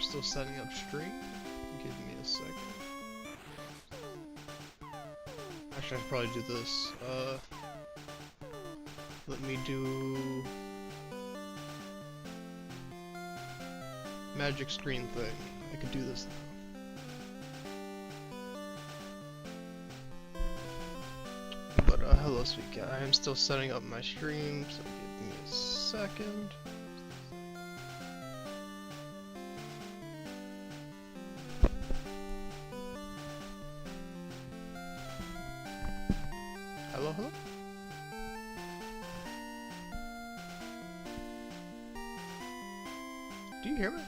still setting up stream. Give me a second. Actually, I should probably do this. Let me do magic screen thing. I could do this now. But hello, sweet guy. I am still setting up my stream, so give me a second. Hello, hello? Do you hear me?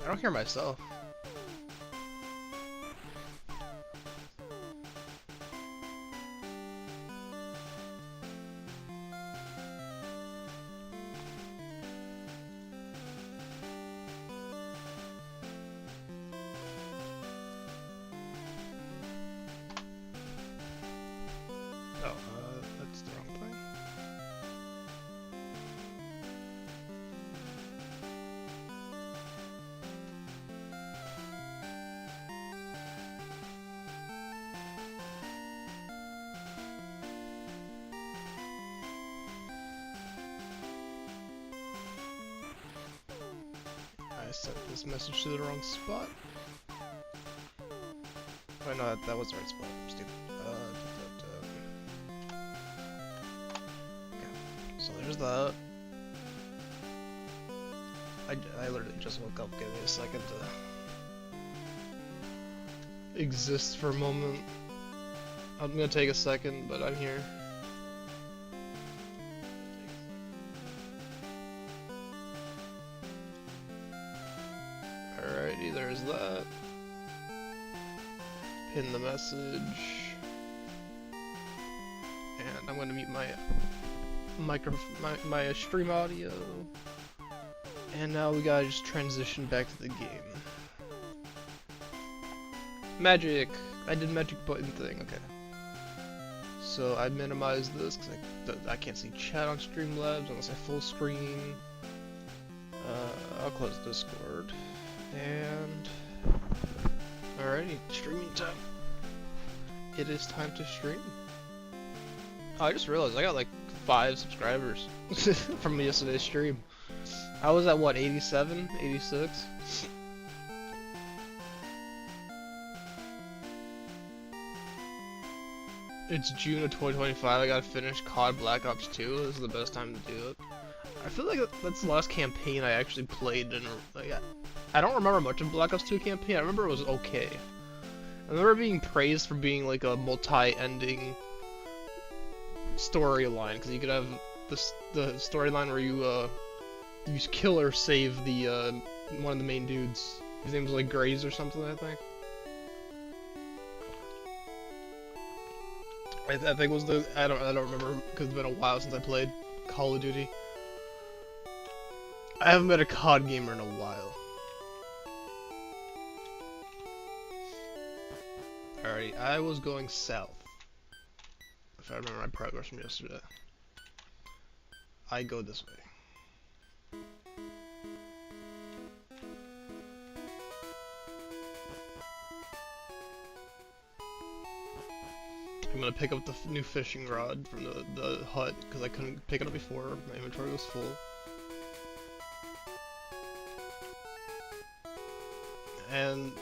I don't hear myself. Oh, that's the wrong thing. I sent this message to the wrong spot. Wait, no, that was the right spot. I'm stupid. Okay. So there's that. I literally just woke up. Give me a second to exist for a moment. I'm gonna take a second, but I'm here. Alrighty, there's that. Pin the message. And I'm gonna mute my my stream audio. And now we gotta just transition back to the game. Magic! I did magic button thing, okay. So I minimized this because I can't see chat on Streamlabs unless I full screen. I'll close Discord. And alrighty, streaming time. It is time to stream. Oh, I just realized I got like 5 subscribers from yesterday's stream. I was at what, 87, 86? It's June of 2025. I gotta finish COD Black Ops 2. This is the best time to do it. I feel like that's the last campaign I actually played in. Like, I don't remember much of Black Ops 2 campaign. I remember it was okay. I remember being praised for being like a multi-ending storyline, because you could have the storyline where you kill or save the one of the main dudes. His name was like Graves or something, I think. I think it was the I don't remember because it's been a while since I played Call of Duty. I haven't been a COD gamer in a while. Alrighty, I was going south. If I remember my progress from yesterday. I go this way. I'm gonna pick up the new fishing rod from the hut because I couldn't pick it up before. My inventory was full. And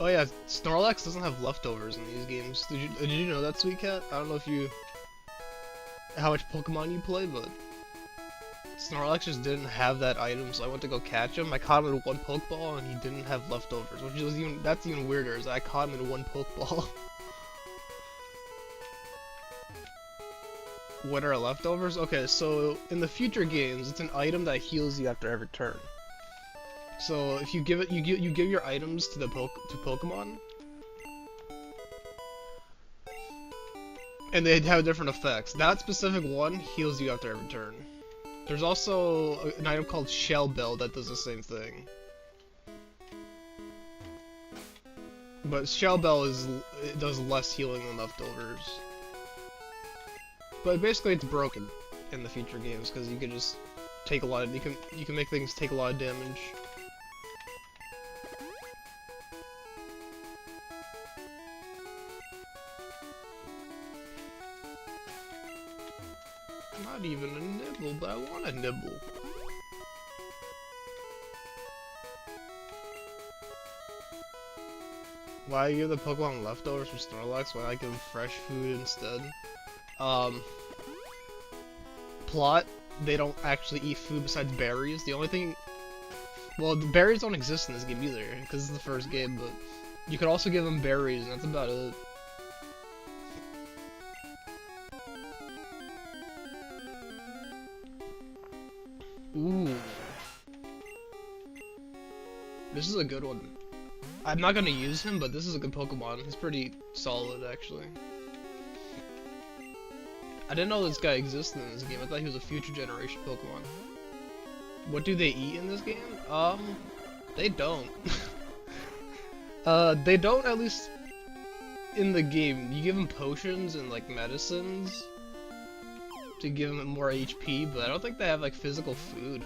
oh yeah, Snorlax doesn't have leftovers in these games. Did you know that, Sweet Cat? I don't know if you how much Pokemon you play, but Snorlax just didn't have that item, so I went to go catch him. I caught him in 1 Pokeball and he didn't have leftovers, which is that's even weirder. Is I caught him in 1 Pokeball. What are leftovers? Okay, so in the future games, it's an item that heals you after every turn. So if you give it, you give your items to Pokemon, and they have different effects. That specific one heals you after every turn. There's also an item called Shell Bell that does the same thing. But Shell Bell it does less healing than leftovers. But basically it's broken in the future games because you can just take a lot of, you can make things take a lot of damage. Not even a nibble, but I want a nibble. Why give the Pokemon leftovers from Snorlax? Why not give them fresh food instead? Plot, they don't actually eat food besides berries. The only thing... Well, the berries don't exist in this game either, because it's the first game, but... You could also give them berries, and that's about it. Ooh. This is a good one. I'm not gonna use him, but this is a good Pokemon. He's pretty solid, actually. I didn't know this guy existed in this game. I thought he was a future generation Pokemon. What do they eat in this game? They don't. They don't, at least in the game. You give them potions and, like, medicines to give them more HP, but I don't think they have, like, physical food.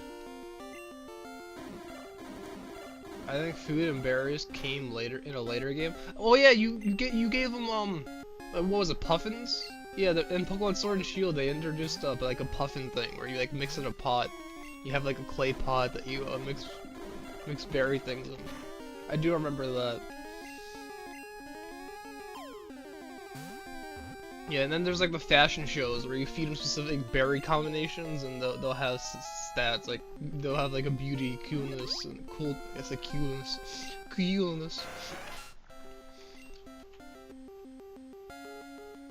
I think food and berries came later in a later game. Oh yeah, you gave them what was it, puffins? Yeah, in Pokemon Sword and Shield they introduced like a puffin thing where you like mix in a pot. You have like a clay pot that you mix berry things in. I do remember that. Yeah, and then there's like the fashion shows where you feed them specific berry combinations, and they'll have stats like they'll have like a beauty, coolness, and cool. It's a coolness.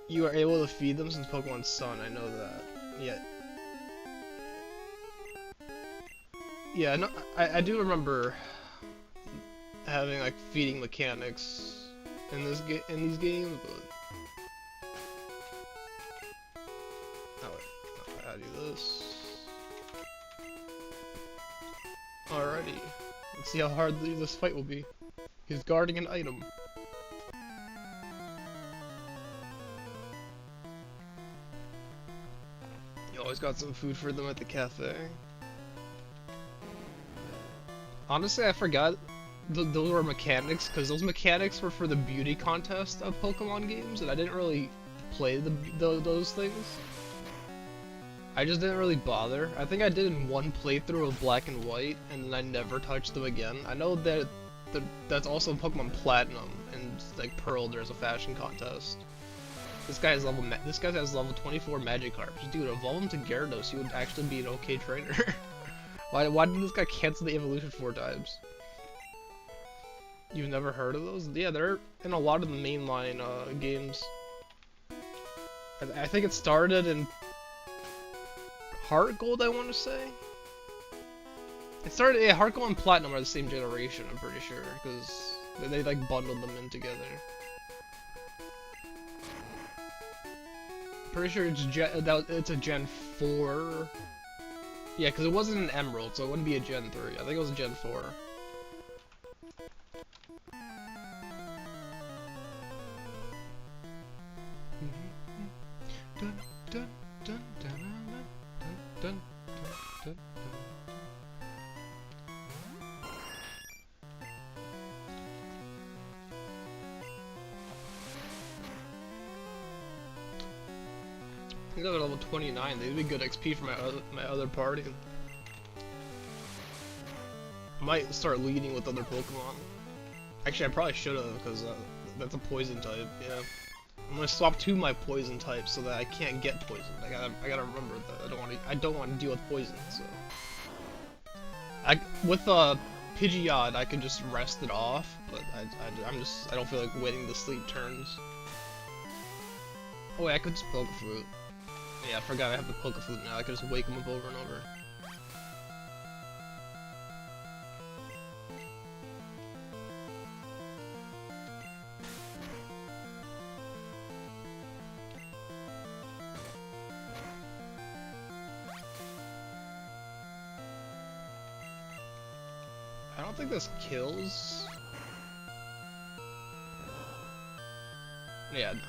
You are able to feed them since Pokemon Sun. I know that. Yeah. Yeah, no, I do remember having like feeding mechanics in these games, but. I do this. Alrighty. Let's see how hard this fight will be. He's guarding an item. You always got some food for them at the cafe. Honestly, I forgot those were mechanics, because those mechanics were for the beauty contest of Pokemon games, and I didn't really play those things. I just didn't really bother. I think I did in one playthrough of Black and White, and then I never touched them again. I know that that's also in Pokemon Platinum, and like Pearl, there's a fashion contest. This guy has level 24 Magikarp. Dude, evolve him to Gyarados. He would actually be an okay trainer. Why did this guy cancel the evolution 4 times? You've never heard of those? Yeah, they're in a lot of the mainline games. I think it started in Heart Gold, I want to say. It started. Yeah, Heart Gold and Platinum are the same generation. I'm pretty sure because they like bundled them in together. Pretty sure it's a Gen 4. Yeah, because it wasn't an Emerald, so it wouldn't be a Gen 3. I think it was a Gen 4. Dun, dun, dun, dun, dun, dun, dun. I think they're level 29. They'd be good XP for my other party. I might start leading with other Pokemon. Actually, I probably should have, because that's a poison type. Yeah. I'm gonna swap 2 of my poison types so that I can't get poisoned. I gotta remember that. I don't want to deal with poison. So, with Pidgeot, I could just rest it off, but I don't feel like waiting to sleep turns. Oh wait, I could just Poke Fruit. Yeah, I forgot I have the Poke Fruit now. I could just wake him up over and over. I don't think this kills. Yeah, no.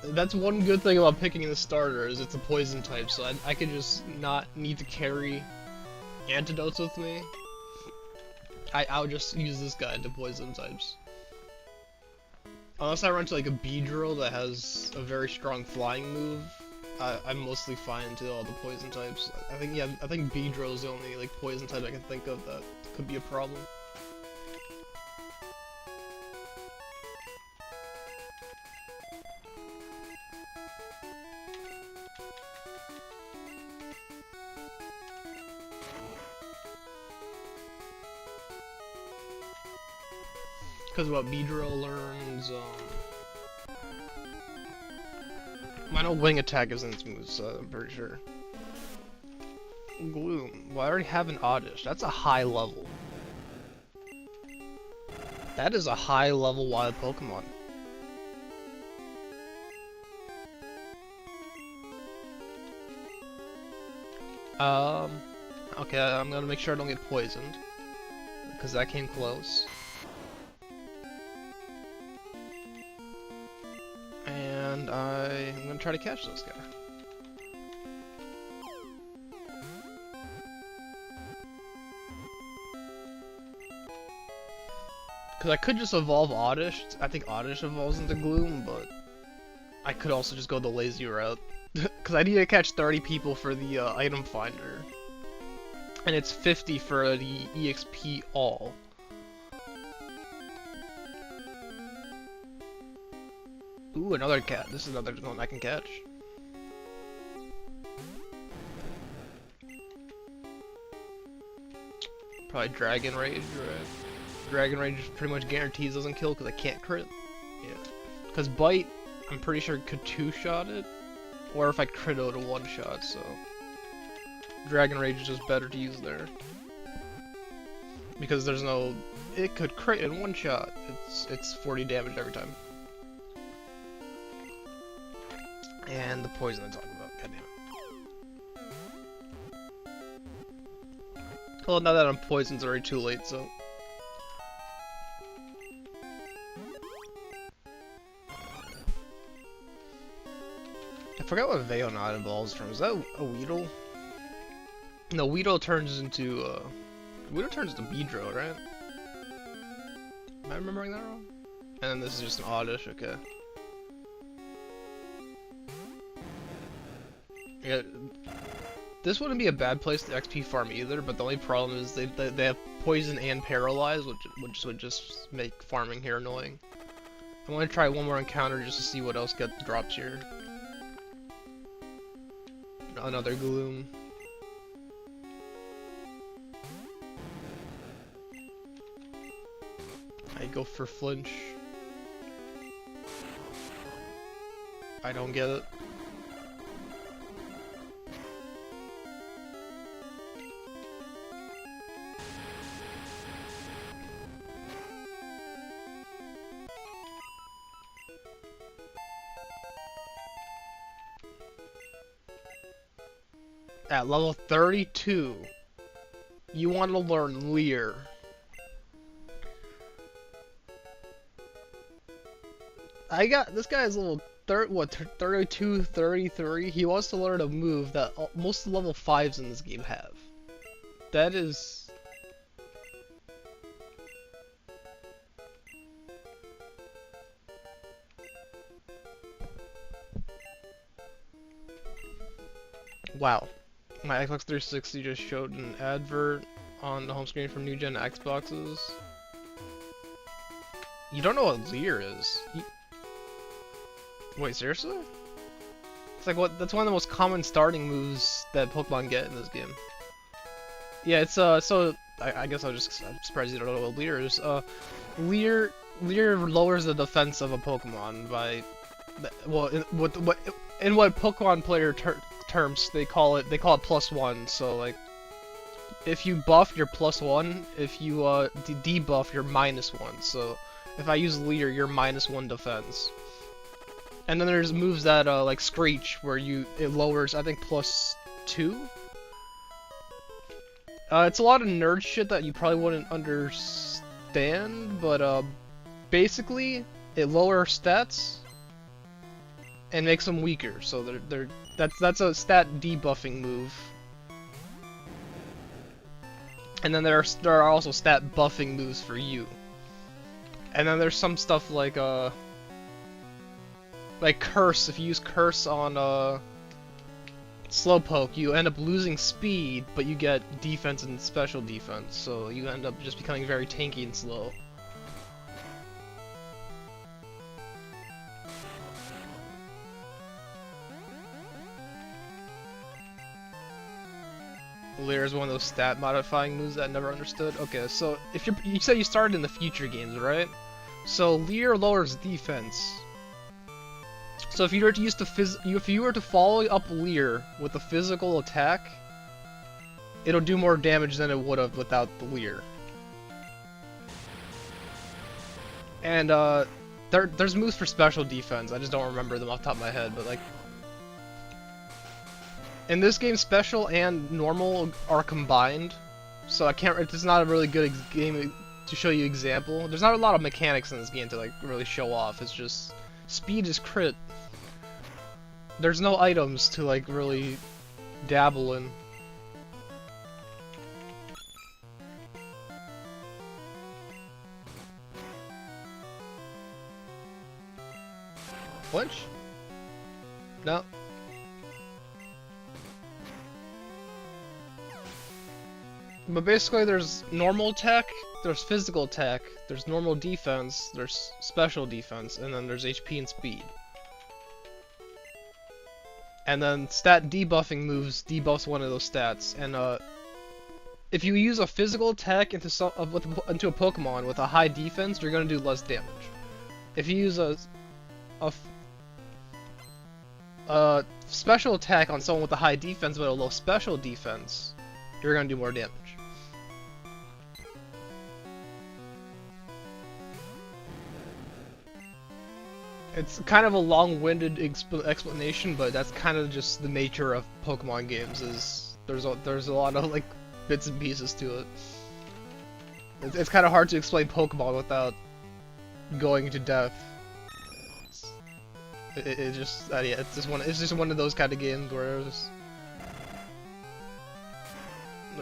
That's one good thing about picking the starter, is it's a poison type, so I could just not need to carry antidotes with me. I'll just use this guy to poison types. Unless I run to like a Beedrill that has a very strong flying move, I'm mostly fine to all the poison types. I think Beedrill is the only like poison type I can think of that could be a problem. Because what Beedrill learns, I know Wing Attack isn't its move, so I'm pretty sure. Gloom. Well, I already have an Oddish. That's a high level. That is a high level wild Pokemon. Okay, I'm gonna make sure I don't get poisoned, because that came close. And I'm gonna try to catch this guy. Because I could just evolve Oddish. I think Oddish evolves into Gloom, but I could also just go the lazy route. Because I need to catch 30 people for the item finder. And it's 50 for the EXP all. Ooh, another cat. This is another one I can catch. Probably Dragon Rage, right? Dragon Rage pretty much guarantees doesn't kill because I can't crit. Yeah. Because Bite, I'm pretty sure could two-shot it. Or if I crit it, a one-shot, so... Dragon Rage is just better to use there. Because there's no... It could crit in one shot. It's 40 damage every time. And the poison I'm talking about, goddammit. Well, now that I'm poisoned, it's already too late, so... I forgot what Veonat evolves from. Is that a Weedle? No, Weedle turns into, Beedrill, right? Am I remembering that wrong? And then this is just an Oddish, okay. Yeah, this wouldn't be a bad place to XP farm either, but the only problem is they have Poison and Paralyze, which would just make farming here annoying. I want to try one more encounter just to see what else gets dropped here. Another Gloom. I go for Flinch. I don't get it. At level 32, you want to learn Leer. This guy is level 32, 33. He wants to learn a move that most of the level 5s in this game have. That is... Wow. My Xbox 360 just showed an advert on the home screen for new-gen Xboxes. You don't know what Leer is? Wait, seriously? It's like that's one of the most common starting moves that Pokemon get in this game. Yeah, it's so I guess I'm surprised you don't know what Leer is. Leer lowers the defense of a Pokemon by, well, in what Pokemon player terms they call it +1. So like, if you buff, you're +1. If you debuff, you're -1. So if I use Leer, you're -1 defense. And then there's moves that like Screech, where it lowers, I think, +2. It's a lot of nerd shit that you probably wouldn't understand, but basically it lowers stats and makes them weaker. So that's a stat debuffing move. And then there are also stat buffing moves for you. And then there's some stuff like Curse. If you use Curse on Slowpoke, you end up losing speed, but you get defense and special defense. So you end up just becoming very tanky and slow. Leer is one of those stat modifying moves that I never understood. Okay, so if you said you started in the future games, right? So Leer lowers defense. So if you were to use if you were to follow up Leer with a physical attack, it'll do more damage than it would have without the Leer. And there's moves for special defense. I just don't remember them off the top of my head, but like. In this game, special and normal are combined, so I can't. It's not a really good game to show you example. There's not a lot of mechanics in this game to like really show off. It's just speed is crit. There's no items to like really dabble in. Flinch? No. But basically there's normal attack, there's physical attack, there's normal defense, there's special defense, and then there's HP and speed. And then stat debuffing moves debuffs one of those stats, and if you use a physical attack into a Pokemon with a high defense, you're gonna do less damage. If you use a special attack on someone with a high defense but a low special defense, you're gonna do more damage. It's kind of a long-winded explanation, but that's kind of just the nature of Pokemon games. Is there's a lot of like bits and pieces to it. It's kind of hard to explain Pokemon without going into depth. It just yeah, it's just one of those kind of games where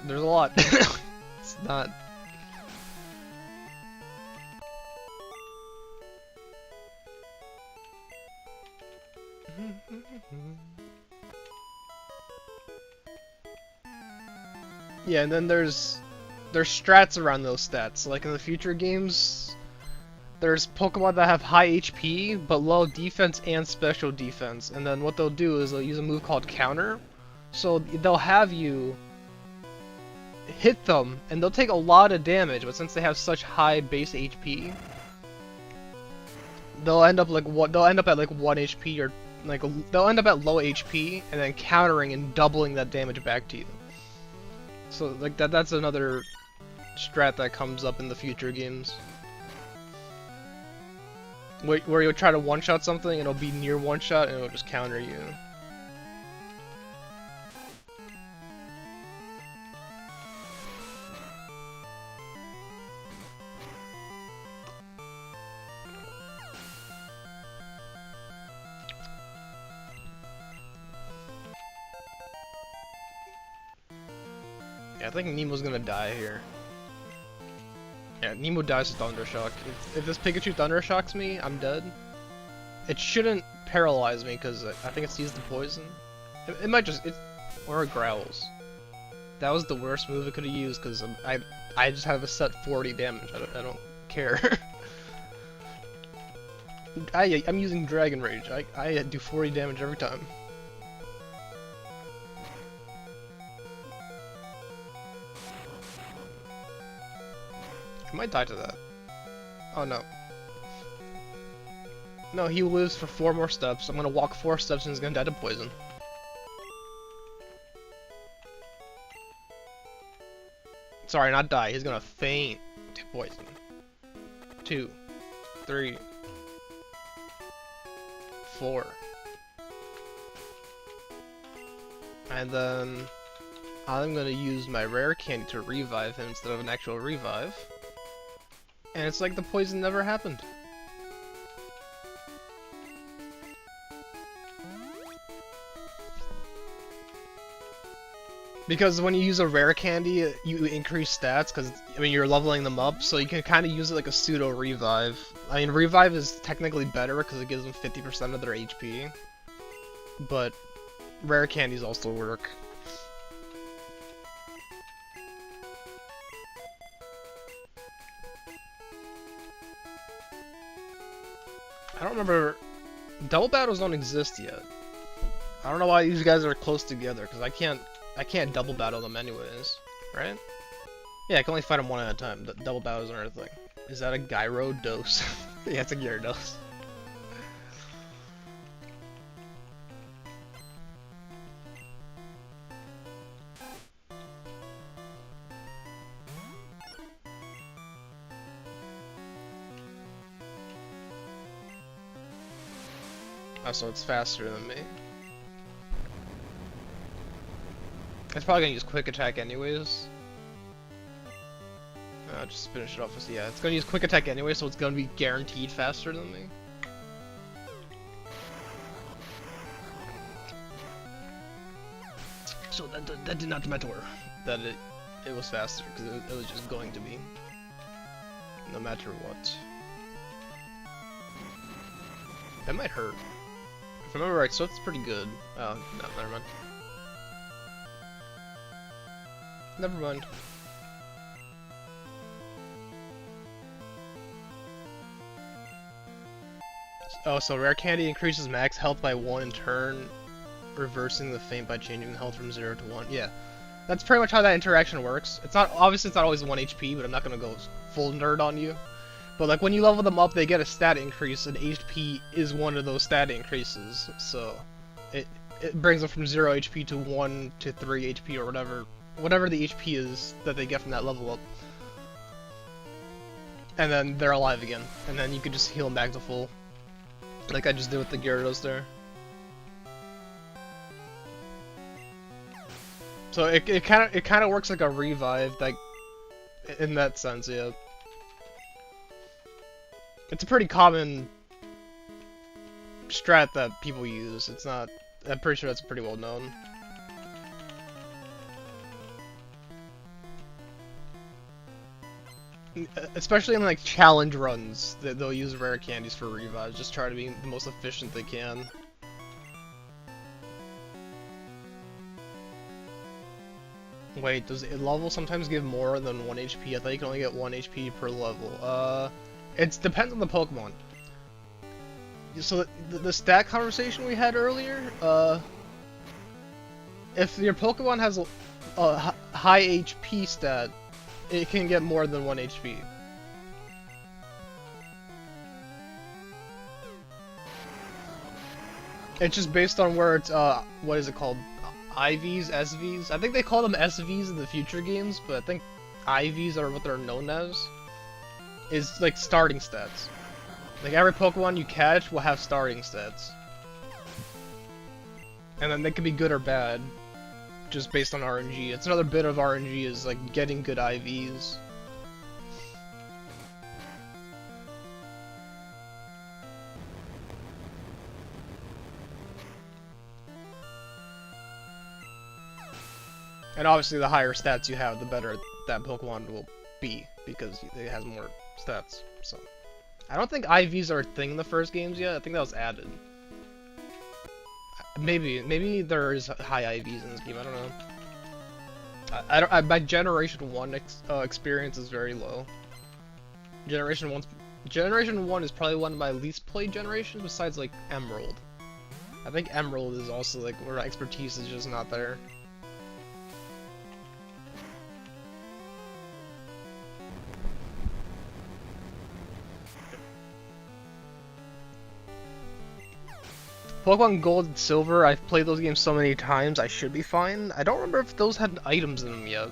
there's a lot. It's not. Yeah, and then there's strats around those stats. Like in the future games, there's Pokemon that have high HP but low defense and special defense. And then what they'll do is they'll use a move called Counter. So they'll have you hit them and they'll take a lot of damage, but since they have such high base HP, they'll end up at like 1 HP, or like they'll end up at low HP and then countering and doubling that damage back to you. So like that's another strat that comes up in the future games. Where you'll try to one-shot something and it'll be near one-shot and it'll just counter you. Yeah, I think Nemo's gonna die here. Yeah, Nemo dies to Thunder Shock. If this Pikachu Thunder Shocks me, I'm dead. It shouldn't paralyze me because I think it's used the poison. It might just or it growls. That was the worst move it could have used because I just have a set 40 damage. I don't care. I'm using Dragon Rage. I do 40 damage every time. I might die to that. Oh no. No, he lives for 4 more steps. I'm gonna walk 4 steps and he's gonna die to poison. Sorry, not die. He's gonna faint to poison. 2, 3, 4. And then I'm gonna use my rare candy to revive him instead of an actual revive. And it's like the poison never happened. Because when you use a rare candy, you increase stats, because, I mean, you're leveling them up, so you can kind of use it like a pseudo revive. I mean, revive is technically better, because it gives them 50% of their HP. But rare candies also work. I don't remember... Double battles don't exist yet. I don't know why these guys are close together, because I can't double battle them anyways, right? Yeah, I can only fight them one at a time. Double battles aren't a thing. Is that a Gyarados? Yeah, it's a Gyarados. Oh, so it's faster than me. It's probably gonna use quick attack anyways. Just finish it off with, yeah, it's gonna use quick attack anyway, so it's gonna be guaranteed faster than me. So that did not matter that it was faster, because it was just going to be. No matter what. That might hurt. If I remember right, so it's pretty good. Oh, no, never mind. Never mind. Oh, so rare candy increases max health by 1 in turn, reversing the feint by changing the health from 0 to 1. Yeah, that's pretty much how that interaction works. It's not, obviously it's not always 1 HP, but I'm not gonna go full nerd on you. But like when you level them up, they get a stat increase, and HP is one of those stat increases. So it brings them from 0 HP to 1 to 3 HP or whatever the HP is that they get from that level up. And then they're alive again, and then you can just heal them back to full. Like I just did with the Gyarados there. So it kind of works like a revive, like in that sense, yeah. It's a pretty common strat that people use. It's not. I'm pretty sure that's pretty well known. Especially in like challenge runs, they'll use rare candies for revives. Just try to be the most efficient they can. Wait, does a level sometimes give more than 1 HP? I thought you can only get 1 HP per level. It depends on the Pokemon. So the stat conversation we had earlier, if your Pokemon has a high HP stat, it can get more than 1 HP. It's just based on where it's, what is it called? IVs, SVs? I think they call them SVs in the future games, but I think IVs are what they're known as. Is like starting stats. Like every Pokemon you catch will have starting stats. And then they can be good or bad, just based on RNG. It's another bit of RNG is like getting good IVs. And obviously the higher stats you have, the better that Pokemon will be, because it has more stats. So I don't think IVs are a thing in the first games yet. I think that was added. Maybe there is high IVs in this game. I don't know. My Generation 1 experience is very low. Generation 1 is probably one of my least played generations, besides like Emerald. I think Emerald is also like where expertise is just not there. Pokemon Gold and Silver, I've played those games so many times, I should be fine. I don't remember if those had items in them yet.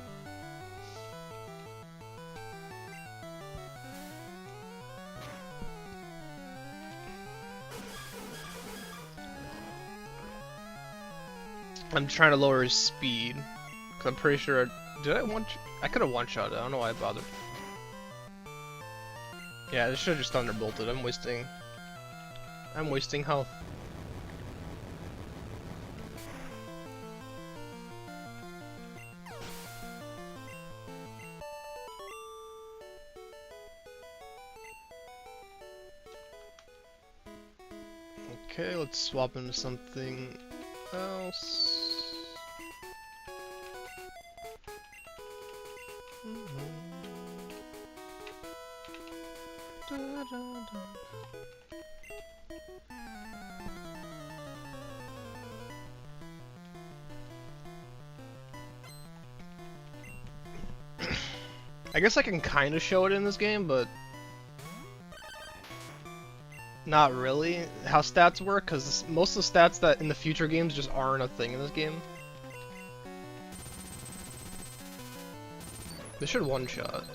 I'm trying to lower his speed, cause I'm pretty sure. I could have one-shot it. I don't know why I bothered. Yeah, I should have just Thunderbolted. I'm wasting health. Okay, let's swap into something else. I guess I can kind of show it in this game, but not really how stats work, because most of the stats that in the future games just aren't a thing in this game. This should one-shot.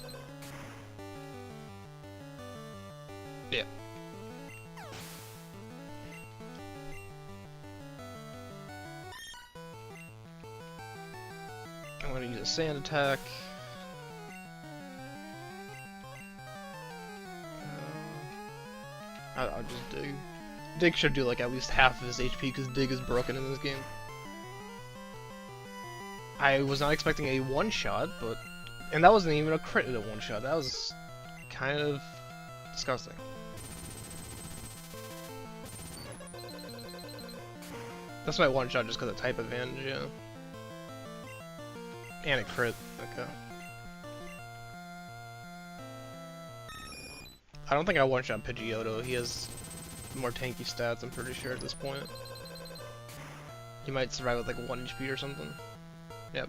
Yeah. I'm gonna use a sand attack. I'll just dig. Dig should do like at least half of his HP because Dig is broken in this game. I was not expecting a one-shot, but... And that wasn't even a crit at a one-shot. That was kind of disgusting. That's my one-shot just because of type advantage, yeah. And a crit, okay. I don't think I one-shot Pidgeotto. He has more tanky stats, I'm pretty sure, at this point. He might survive with like 1 HP or something. Yep.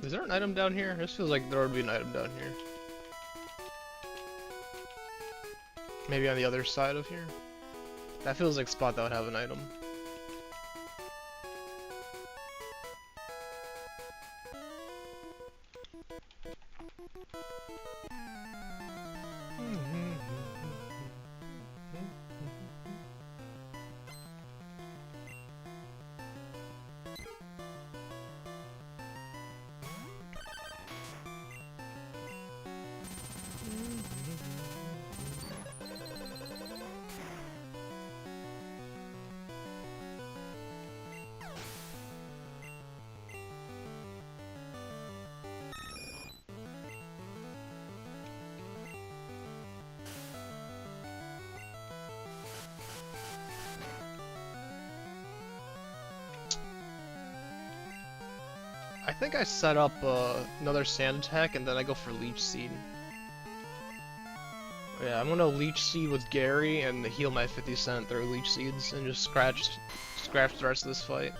Is there an item down here? This feels like there would be an item down here. Maybe on the other side of here? That feels like a spot that would have an item. I think I set up another sand attack and then I go for Leech Seed. Yeah, I'm gonna Leech Seed with Gary and heal my 50 cent through Leech Seeds and just scratch the rest of this fight.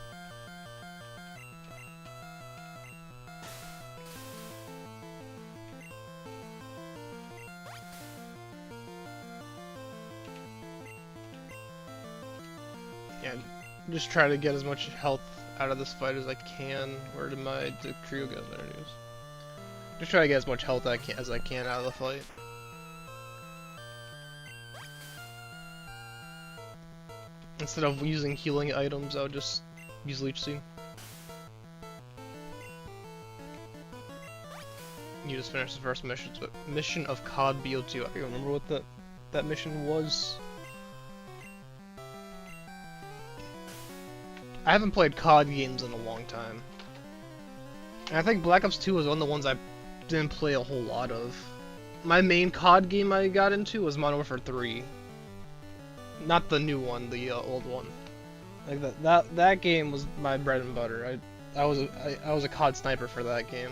Yeah, just try to get as much health out of this fight as I can. Where did my Trio go? There it is. Just try to get as much health as I can out of the fight. Instead of using healing items, I'll just use Leech Seed. You just finished the first mission of COD BO2. I can't remember what that mission was. I haven't played COD games in a long time. And I think Black Ops 2 was one of the ones I didn't play a whole lot of. My main COD game I got into was Modern Warfare 3. Not the new one, the old one. Like that game was my bread and butter. I was a COD sniper for that game.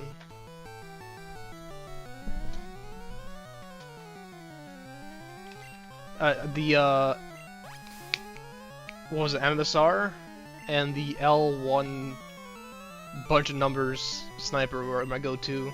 What was it, MSR? And the L1 bunch of numbers sniper were my go-to.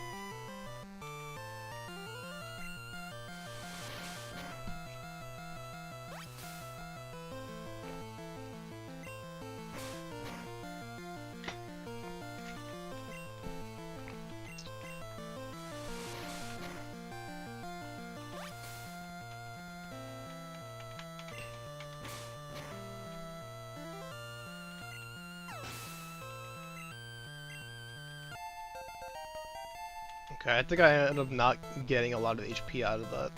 Okay, I think I ended up not getting a lot of HP out of that.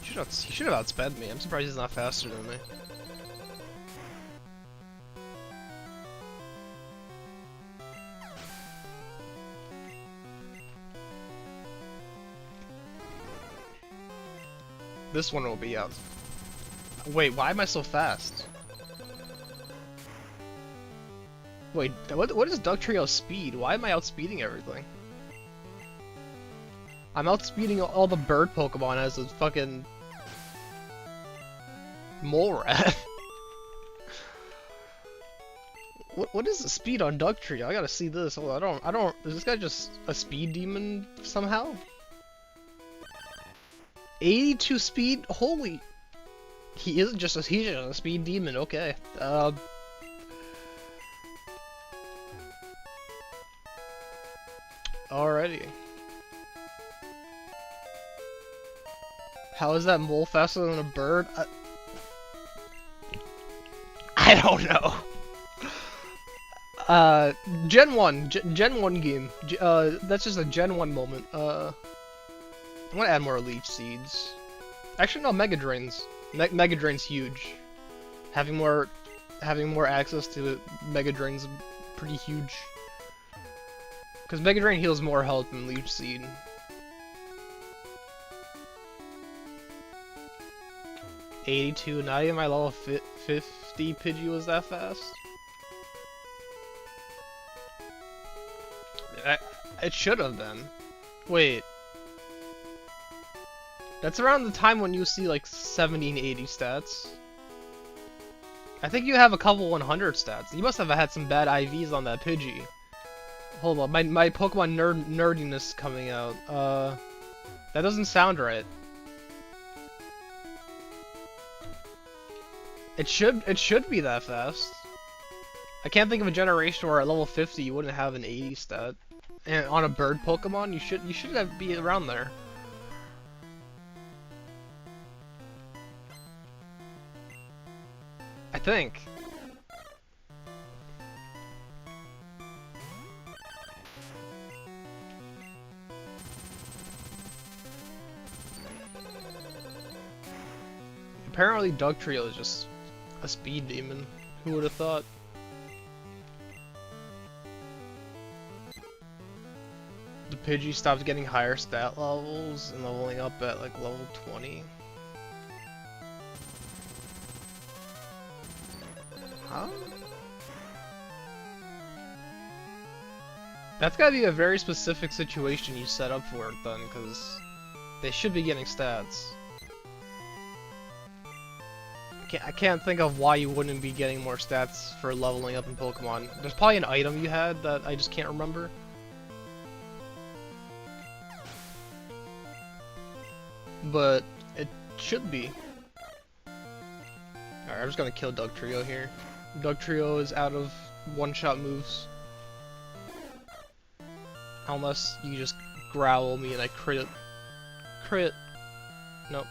He should have outsped me. I'm surprised he's not faster than me. This one will be out. Wait, why am I so fast? Wait, what is Dugtrio's speed? Why am I outspeeding everything? I'm outspeeding all the bird Pokemon as a fucking mole rat. What is the speed on Dugtrio? I gotta see this. Hold on, I don't. Is this guy just a speed demon somehow? 82 speed? Holy! He's just a speed demon. Okay. Alrighty. How is that mole faster than a bird? I don't know. Gen 1 game. That's just a Gen 1 moment. I'm gonna add more Leech Seeds. Actually, no, Mega Drains. Mega Drain's huge. Having more access to Mega Drain's pretty huge. Because Mega Drain heals more health than Leech Seed. $82, not even my level 50 Pidgey was that fast. It should have been. Wait. That's around the time when you see like 70 and 80 stats. I think you have a couple 100 stats. You must have had some bad IVs on that Pidgey. Hold on, my Pokemon nerdiness coming out. That doesn't sound right. It should be that fast. I can't think of a generation where at level 50 you wouldn't have an 80 stat. And on a bird Pokemon, you should be around there. I think. Apparently Dugtrio is just a speed demon. Who would have thought? The Pidgey stopped getting higher stat levels and leveling up at like level 20. Huh? That's gotta be a very specific situation you set up for it then, because they should be getting stats. I can't think of why you wouldn't be getting more stats for leveling up in Pokemon. There's probably an item you had that I just can't remember. But it should be. Alright, I'm just gonna kill Dugtrio here. Dugtrio is out of one-shot moves. Unless you just growl me and I crit it. Crit. Nope.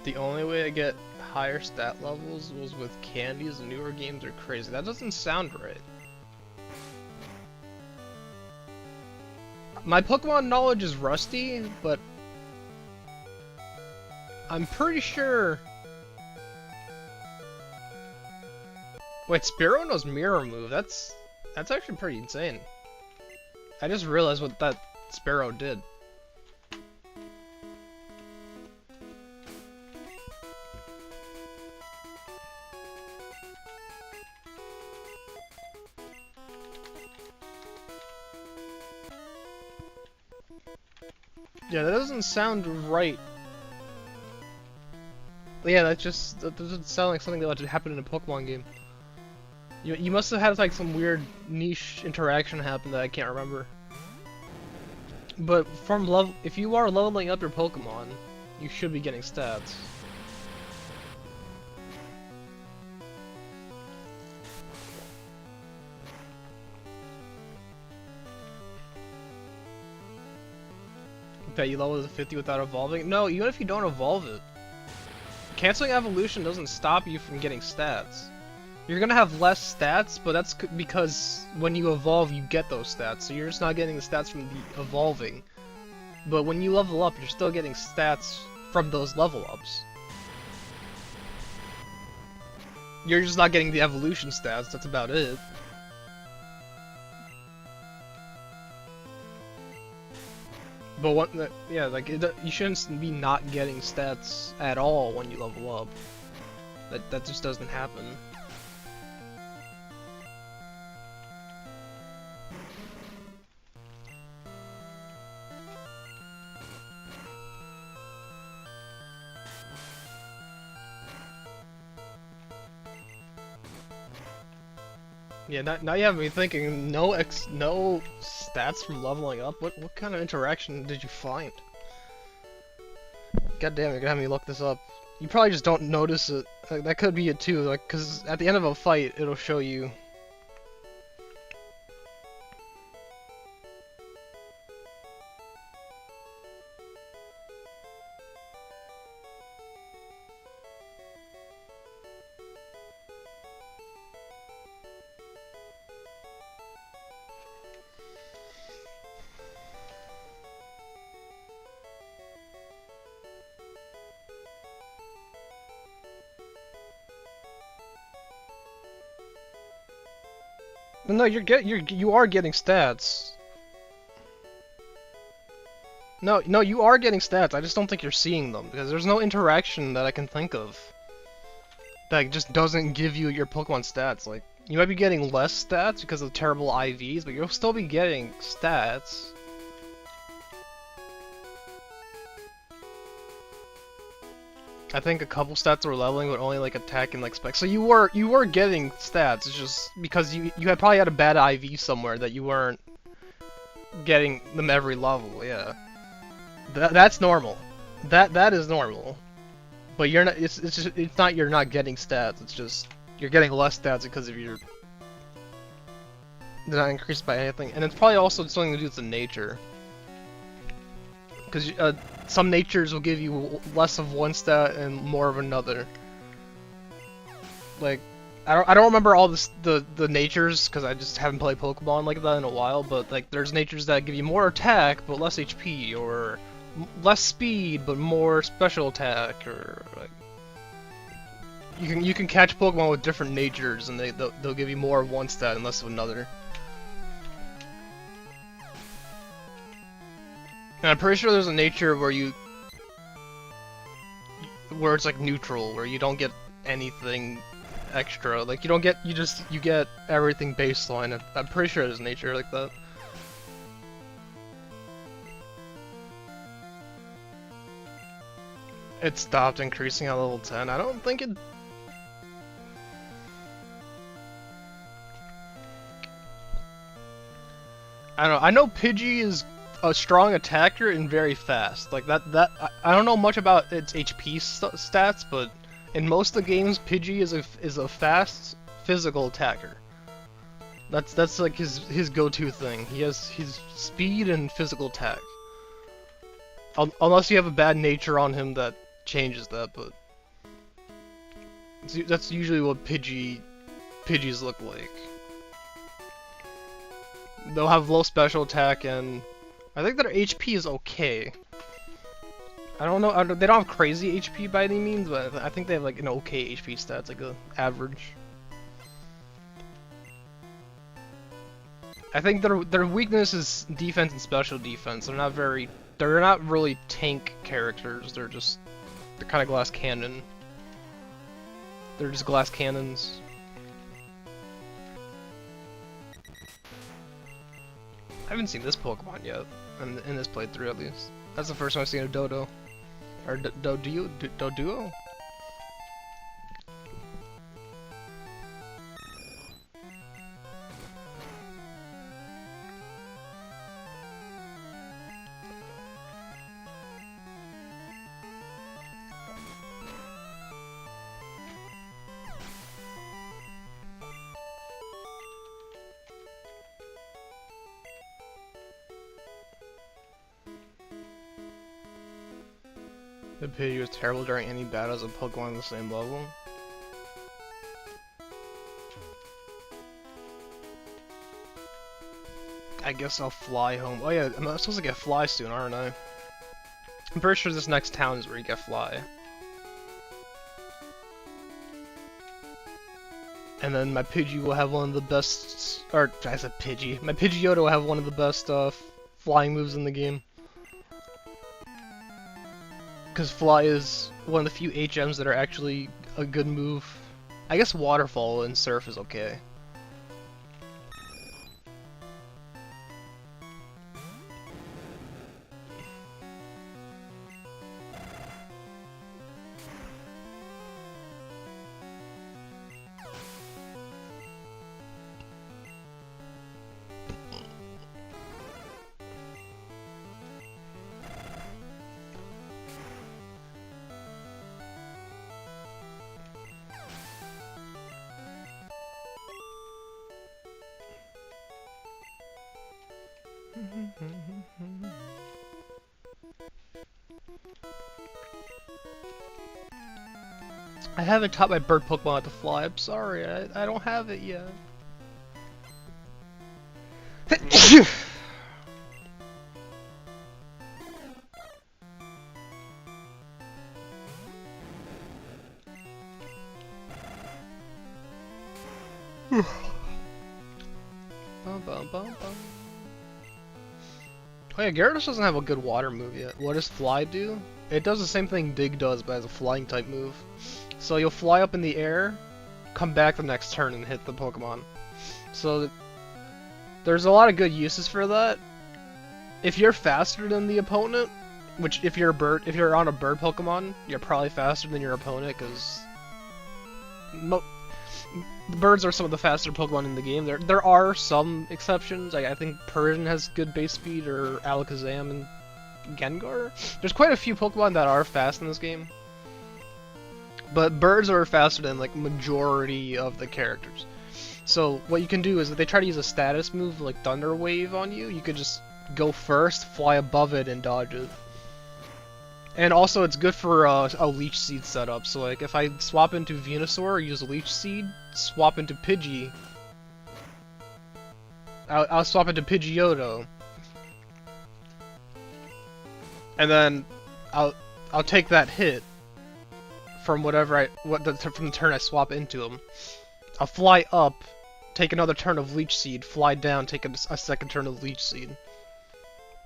The only way I get higher stat levels was with candies, and newer games are crazy. That doesn't sound right. My Pokemon knowledge is rusty, but I'm pretty sure... Wait, Spearow knows Mirror Move. That's actually pretty insane. I just realized what that Spearow did. Yeah, that doesn't sound right. Yeah, that doesn't sound like something that would happen in a Pokemon game. You must have had like some weird niche interaction happen that I can't remember. But if you are leveling up your Pokemon, you should be getting stats. that you level to 50 without evolving? No, even if you don't evolve it. Canceling evolution doesn't stop you from getting stats. You're gonna have less stats, but that's because when you evolve, you get those stats. So you're just not getting the stats from the evolving. But when you level up, you're still getting stats from those level ups. You're just not getting the evolution stats, that's about it. But what, yeah, like, you shouldn't be not getting stats at all when you level up. That just doesn't happen. Yeah, now you have me thinking, no stats from leveling up? What kind of interaction did you find? God damn, you're gonna have me look this up. You probably just don't notice it. Like, that could be it too, like, cause at the end of a fight, it'll show you. No, you are getting stats. No, you are getting stats. I just don't think you're seeing them because there's no interaction that I can think of that just doesn't give you your Pokemon stats. Like, you might be getting less stats because of terrible IVs, but you'll still be getting stats. I think a couple stats were leveling, but only like attack and like spec. So you were getting stats. It's just because you had probably had a bad IV somewhere that you weren't getting them every level. Yeah, that's normal. That is normal. But you're not. It's not you're not getting stats. It's just you're getting less stats because of your. They're not increased by anything, and it's probably also something to do with the nature. Because some natures will give you less of one stat and more of another. Like, I don't remember all the natures because I just haven't played Pokemon like that in a while. But like, there's natures that give you more attack but less HP, or less speed but more special attack, or like you can catch Pokemon with different natures and they'll give you more of one stat and less of another. And I'm pretty sure there's a nature where where it's like neutral, where you don't get anything extra. Like you get everything baseline. I'm pretty sure there's a nature like that. It stopped increasing at level 10. I don't think it. I don't know. I know Pidgey is a strong attacker and very fast. Like I don't know much about its HP stats, but in most of the games, Pidgey is a fast physical attacker. That's like his go-to thing. He has his speed and physical attack. Unless you have a bad nature on him that changes that, but that's usually what Pidgeys look like. They'll have low special attack and I think their HP is okay. I don't know, they don't have crazy HP by any means, but I think they have like an okay HP stats, like a average. I think their weakness is defense and special defense. They're not really tank characters. They're kind of glass cannon. They're just glass cannons. I haven't seen this Pokemon yet. In this playthrough, at least. That's the first time I've seen a Dodo. Or Doduo? The Pidgey was terrible during any battles of Pokemon on the same level. I guess I'll fly home. Oh yeah, I'm supposed to get Fly soon, aren't I? I'm pretty sure this next town is where you get Fly. And then my Pidgey will have one of the best, or I said Pidgey. My Pidgeotto will have one of the best flying moves in the game. Because Fly is one of the few HMs that are actually a good move. I guess Waterfall and Surf is okay. I haven't taught my bird Pokemon to fly. I'm sorry, I don't have it yet. Bum, bum, bum, bum. Oh yeah, Gyarados doesn't have a good water move yet. What does Fly do? It does the same thing Dig does, but as a flying type move. So you'll fly up in the air, come back the next turn and hit the Pokemon. So there's a lot of good uses for that. If you're faster than the opponent, which if you're on a bird Pokemon, you're probably faster than your opponent because the birds are some of the faster Pokemon in the game. There are some exceptions. I think Persian has good base speed, or Alakazam and Gengar. There's quite a few Pokemon that are fast in this game. But birds are faster than like majority of the characters. So what you can do is if they try to use a status move like Thunder Wave on you, you could just go first, fly above it, and dodge it. And also it's good for a Leech Seed setup. So like if I swap into Venusaur, use a Leech Seed, swap into Pidgey, I'll swap into Pidgeotto, and then I'll take that hit from from the turn I swap into him. I'll fly up, take another turn of Leech Seed, fly down, take a second turn of Leech Seed.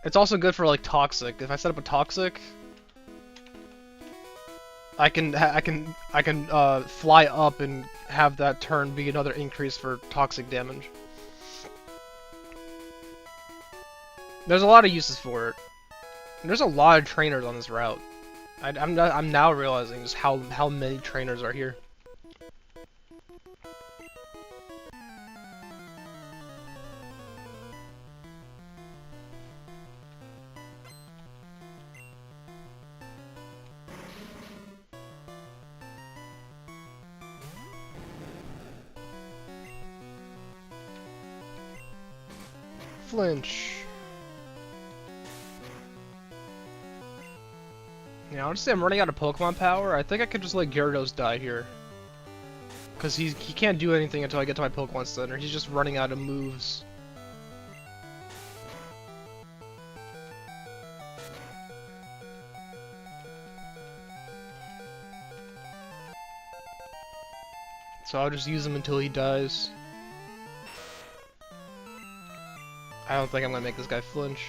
It's also good for like Toxic. If I set up a Toxic, I can fly up and have that turn be another increase for Toxic damage. There's a lot of uses for it. And there's a lot of trainers on this route. I'm now realizing just how many trainers are here. Flinch. Yeah, honestly, I'm running out of Pokemon power. I think I could just let Gyarados die here. Because he can't do anything until I get to my Pokemon Center. He's just running out of moves. So I'll just use him until he dies. I don't think I'm gonna make this guy flinch.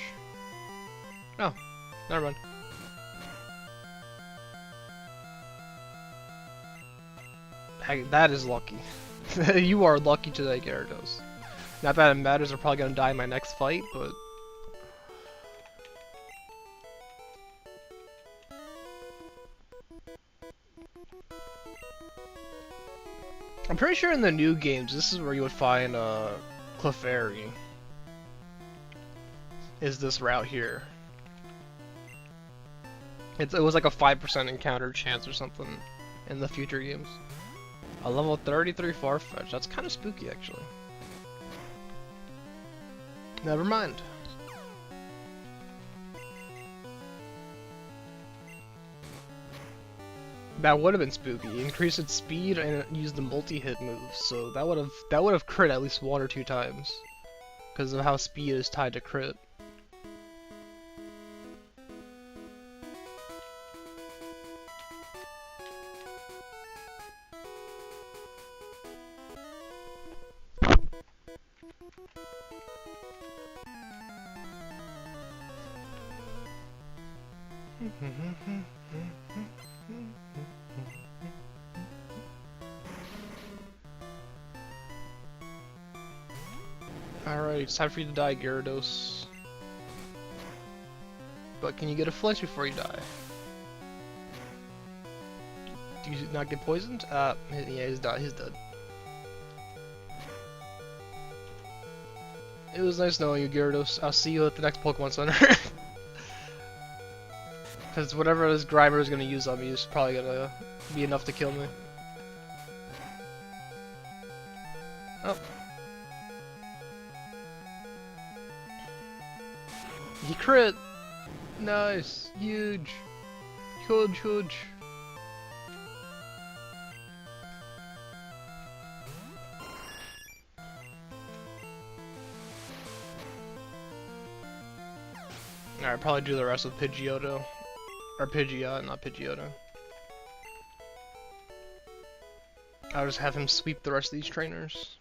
Oh, never mind. That is lucky. You are lucky today, Gyarados. Not that it matters, they're probably gonna die in my next fight, but... I'm pretty sure in the new games, this is where you would find, Clefairy. Is this route here. It was like a 5% encounter chance or something in the future games. A level 33 Farfetch, that's kind of spooky actually. Never mind. That would have been spooky. Increase its speed and use the multi-hit move, so that would have crit at least 1 or 2 times, because of how speed is tied to crit. Alright, it's time for you to die, Gyarados. But can you get a flinch before you die? Do you not get poisoned? Yeah, he's dead. He's dead. It was nice knowing you, Gyarados. I'll see you at the next Pokemon Center. Because whatever this Grimer is gonna use on me is probably gonna be enough to kill me. Oh. He crit! Nice! Huge! Huge, huge! Alright, probably do the rest with Pidgeotto. Or Pidgeot, not Pidgeotto. I'll just have him sweep the rest of these trainers.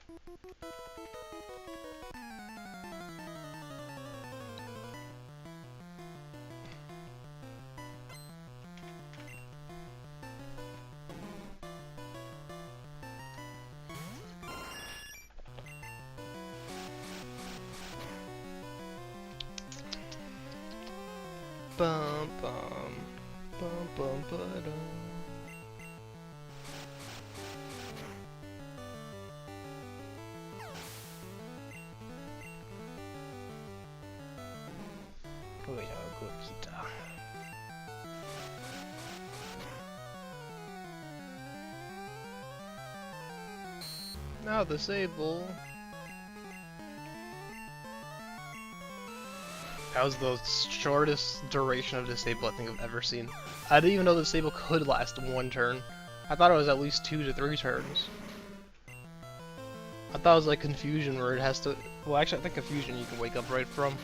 Bum bum bum bum ba-dum. Now disable. That was the shortest duration of disable I think I've ever seen. I didn't even know disable could last 1 turn. I thought it was at least 2 to 3 turns. I thought it was like confusion where it has to. Well, actually, I think confusion you can wake up right from.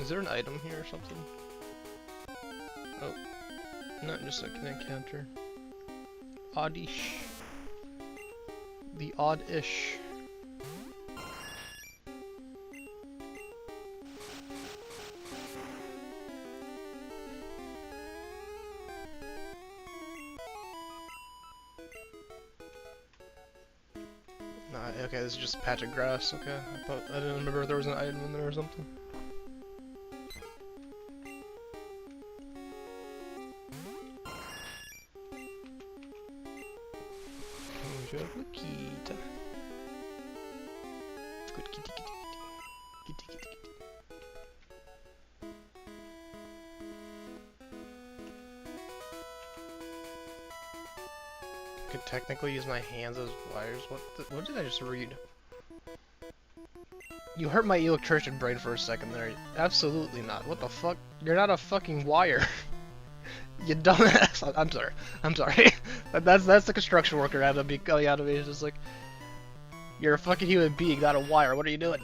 Is there an item here or something? Oh. No, just like an encounter. Oddish. The odd-ish. Nah, okay, this is just a patch of grass, okay. I didn't remember if there was an item in there or something. Good kitty, kitty, kitty. Kitty, kitty, kitty. Could technically use my hands as wires. What did I just read? You hurt my electrician brain for a second there. Absolutely not. What the fuck? You're not a fucking wire. You dumbass. I'm sorry. I'm sorry. That's the construction worker out of me coming out of me. It's just like, you're a fucking human being, not a wire. What are you doing?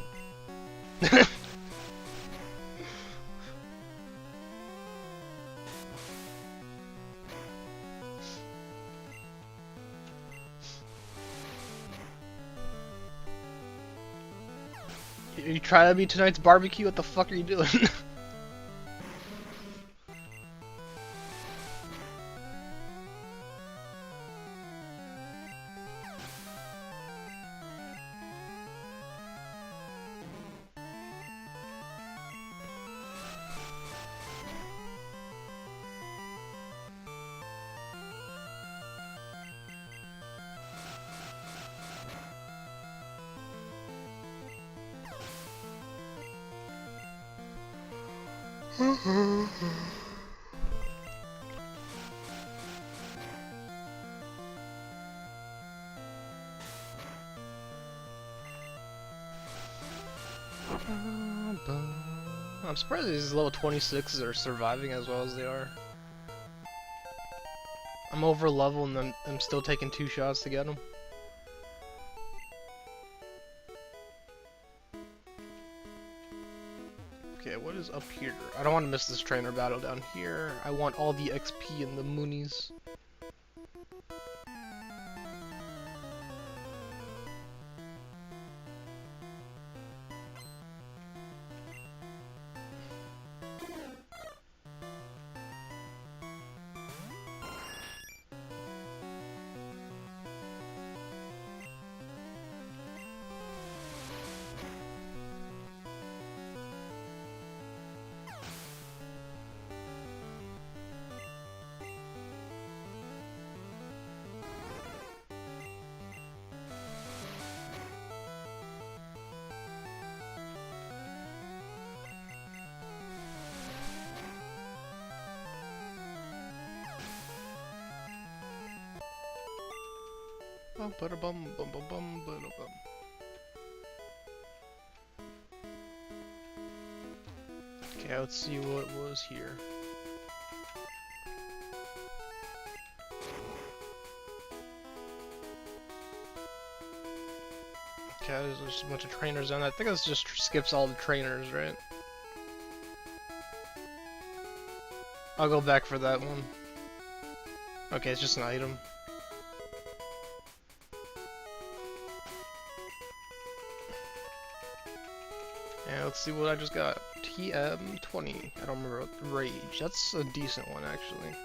You trying to be tonight's barbecue? What the fuck are you doing? I'm surprised these level 26s are surviving as well as they are. I'm over level and I'm still taking 2 shots to get them. Okay, what is up here? I don't want to miss this trainer battle down here. I want all the XP and the moonies. Bum bum bum bum bum bum bum. Okay, let's see what was here. Okay, there's just a bunch of trainers on that. I think this just skips all the trainers, right? I'll go back for that one. Okay, it's just an item. And let's see what I just got. TM20. I don't remember. Rage. That's a decent one, actually.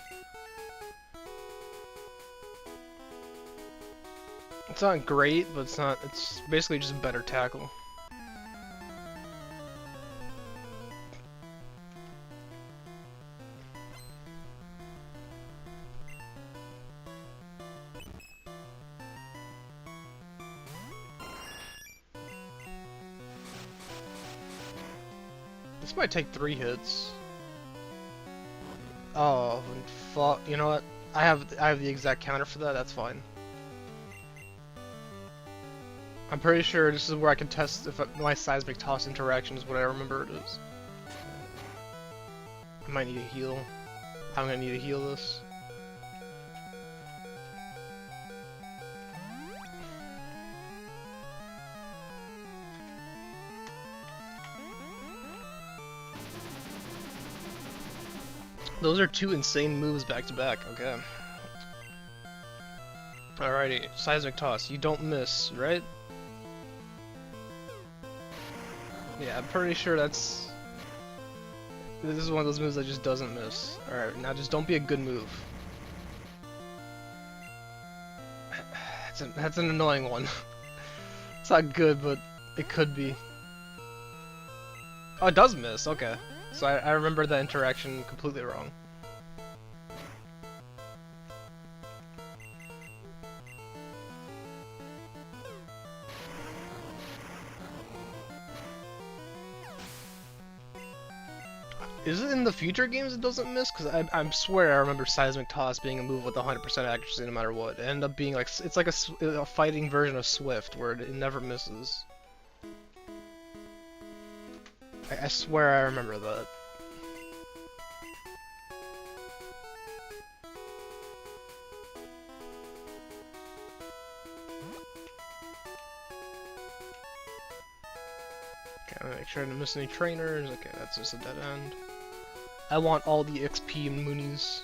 It's not great, but it's not. It's basically just a better tackle. This might take 3 hits. Oh, fuck. You know what? I have the exact counter for that. That's fine. I'm pretty sure this is where I can test if my seismic toss interaction is what I remember it is. I might need a heal. I'm gonna need to heal this. Those are 2 insane moves back to back, okay. Alrighty, seismic toss, you don't miss, right? Yeah, I'm pretty sure this is one of those moves that just doesn't miss. Alright, now just don't be a good move. That's an annoying one. It's not good, but it could be. Oh, it does miss, okay. So I remember that interaction completely wrong. Is it in the future games it doesn't miss? Because I swear I remember Seismic Toss being a move with 100% accuracy no matter what. It ended up being like, it's like a fighting version of Swift where it never misses. I swear I remember that. Okay, I'm gonna make sure I didn't miss any trainers. Okay, that's just a dead end. I want all the XP and moonies.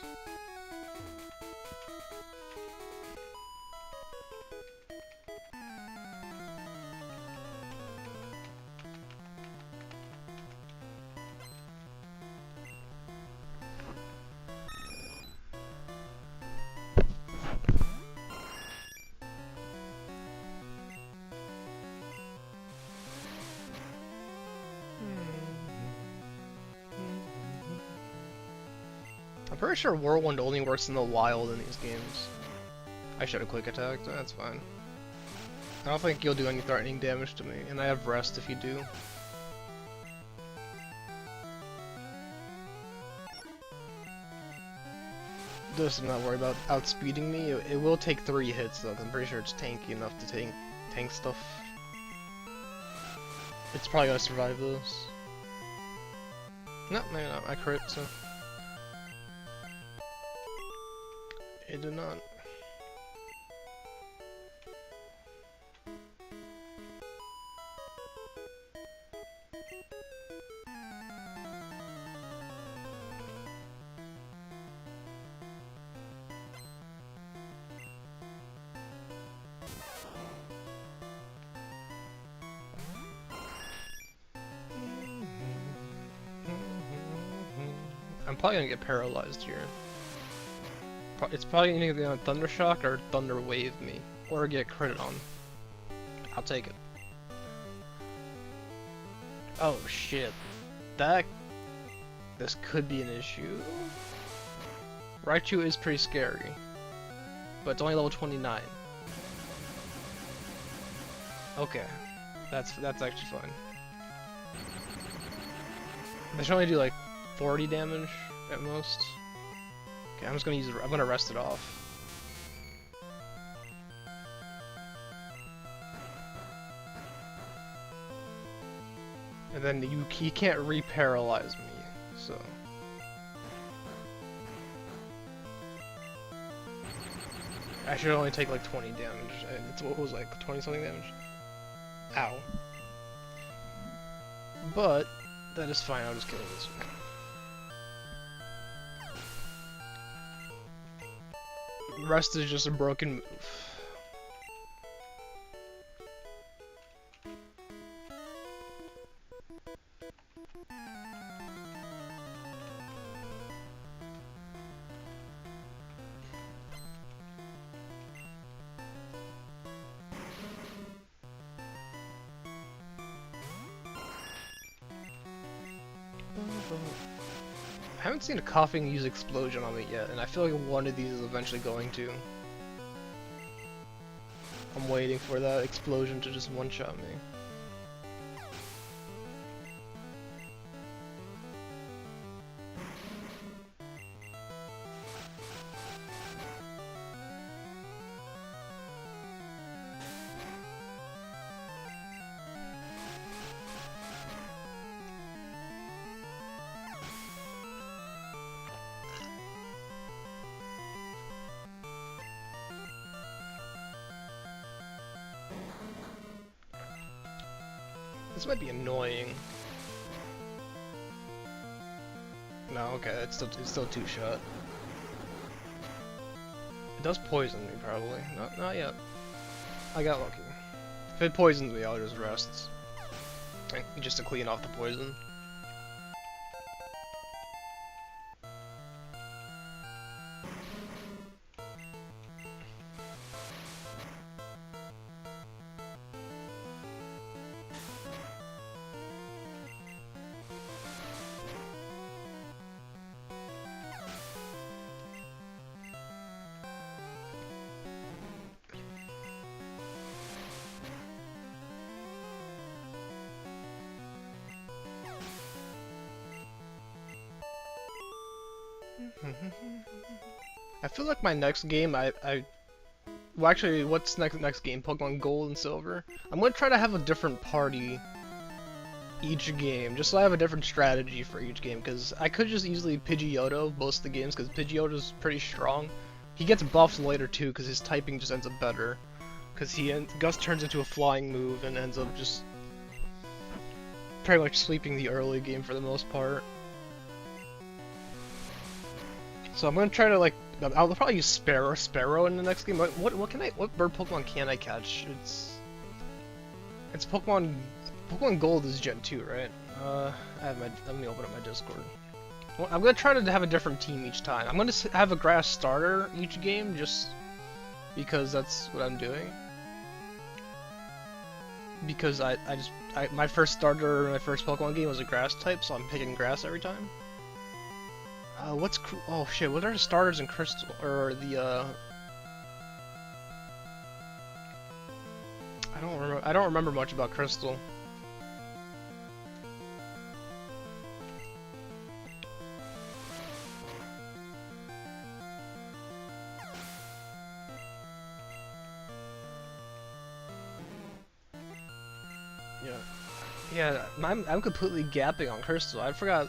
I'm pretty sure Whirlwind only works in the wild in these games. I should have quick attacked, that's fine. I don't think you'll do any threatening damage to me, and I have rest if you do. Just not worry about outspeeding me. It will take 3 hits though. 'Cause I'm pretty sure it's tanky enough to tank stuff. It's probably gonna survive this. No, maybe not. I crit, so it did not. I'm probably gonna get paralyzed here. It's probably gonna get Thunder Shock or Thunder Wave me, or get crit on. I'll take it. Oh shit, this could be an issue. Raichu is pretty scary, but it's only level 29. Okay, that's actually fine. I should only do like 40 damage at most. Okay, I'm gonna rest it off. And then he can't re-paralyze me, so. I should only take like 20 damage. It's what was like 20 something damage? Ow. But that is fine, I'll just kill this one. Rest is just a broken move. I haven't seen a coughing use explosion on me yet, and I feel like one of these is eventually going to. I'm waiting for that explosion to just one-shot me. This might be annoying. No, okay, it's still 2-shot. It does poison me, probably. Not yet. I got lucky. If it poisons me, I'll just rest. Just to clean off the poison. I feel like my next game, well, actually, what's next game? Pokemon Gold and Silver. I'm gonna try to have a different party each game, just so I have a different strategy for each game. Because I could just easily Pidgeotto most of the games, because Pidgeotto's pretty strong. He gets buffs later too, because his typing just ends up better. Because Gust turns into a flying move and ends up just pretty much sweeping the early game for the most part. So I'm gonna try to I'll probably use Sparrow in the next game. What bird Pokemon can I catch? It's Pokemon Gold is Gen 2, right? Let me open up my Discord. Well, I'm gonna try to have a different team each time. I'm gonna have a grass starter each game just because that's what I'm doing. Because my first starter in my first Pokemon game was a grass type, so I'm picking grass every time. Oh shit, what are the starters in Crystal, or the, I don't remember much about Crystal. Yeah, I'm completely gapping on Crystal. I forgot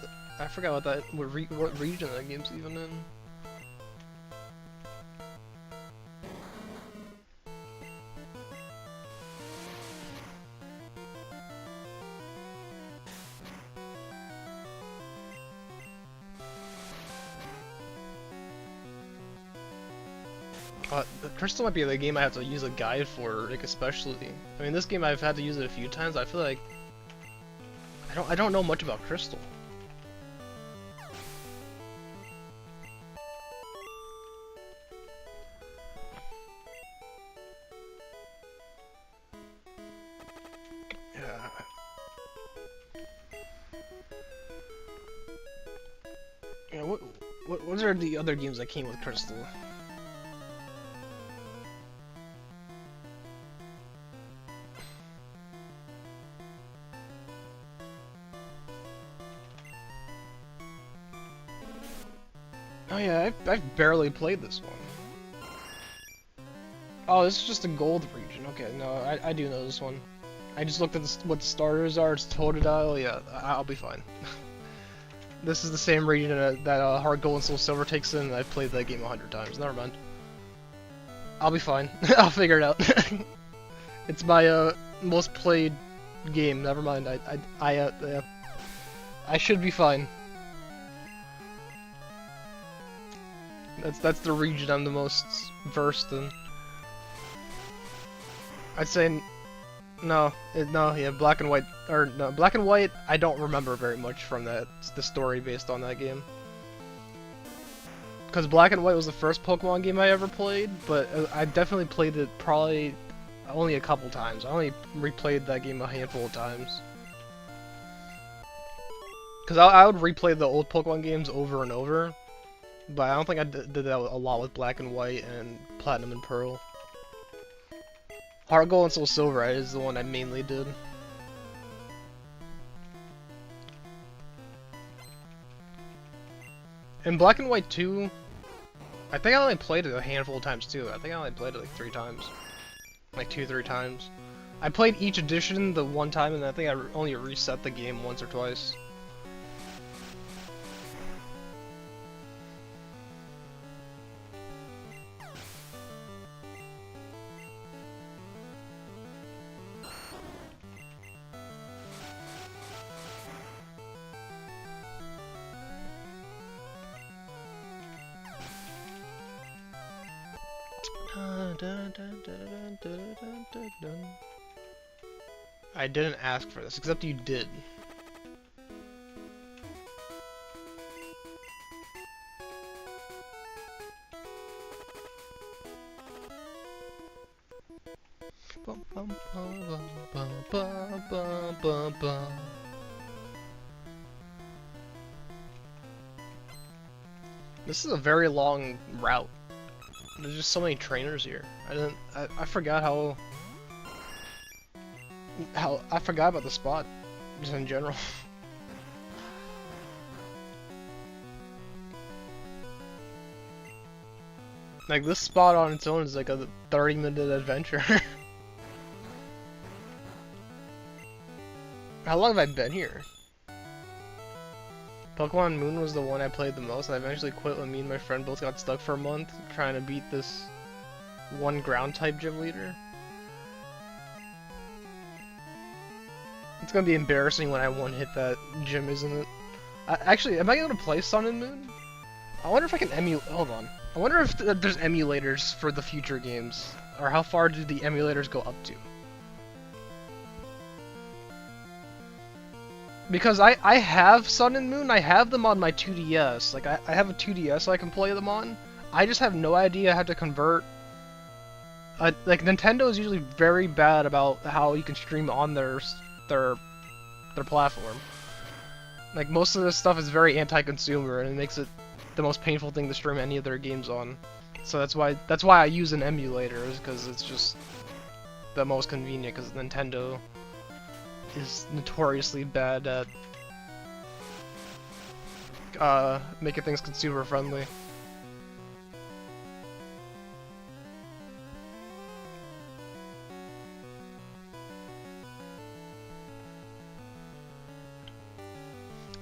what region that game's even in. Crystal might be the game I have to use a guide for, like especially. I mean, this game I've had to use it a few times. I feel like I don't know much about Crystal. Yeah. Yeah. What are the other games that came with Crystal? Oh yeah, I've barely played this one. Oh, this is just a gold region. Okay, no, I do know this one. I just looked at what the starters are. It's Totodile. Yeah, I'll be fine. This is the same region that Heart Gold and Soul Silver takes in, and I've played that game 100 times. Never mind. I'll be fine. I'll figure it out. It's my most played game. Never mind. I should be fine. That's the region I'm the most versed in. I'd say no, yeah, Black and White, or no, Black and White. I don't remember very much from that. The story based on that game. Because Black and White was the first Pokemon game I ever played, but I definitely played it probably only a couple times. I only replayed that game a handful of times. Because I would replay the old Pokemon games over and over. But I don't think I did that a lot with Black and White and Platinum and Pearl. Heart Gold and Soul Silver is the one I mainly did. In Black and White 2, I think I only played it a handful of times too. I think I only played it like 3 times. Like 2-3 times. I played each edition the one time, and I think I only reset the game once or twice. I didn't ask for this, except you did. This is a very long route. There's just so many trainers here. I forgot how I forgot about the spot, just in general. Like this spot on its own is like a 30-minute adventure. How long have I been here? Pokemon Moon was the one I played the most, and I eventually quit when me and my friend both got stuck for a month trying to beat this one ground type gym leader. It's gonna be embarrassing when I one-hit that gym, isn't it? Actually, am I gonna play Sun and Moon? I wonder if I can hold on. I wonder if there's emulators for the future games, or how far do the emulators go up to? Because I have Sun and Moon, I have them on my 2DS. Like, I have a 2DS I can play them on. I just have no idea how to convert. Like, Nintendo is usually very bad about how you can stream on their platform. Like, most of this stuff is very anti-consumer, and it makes it the most painful thing to stream any of their games on. So that's why I use an emulator, is because it's just the most convenient, because Nintendo is notoriously bad at making things consumer friendly.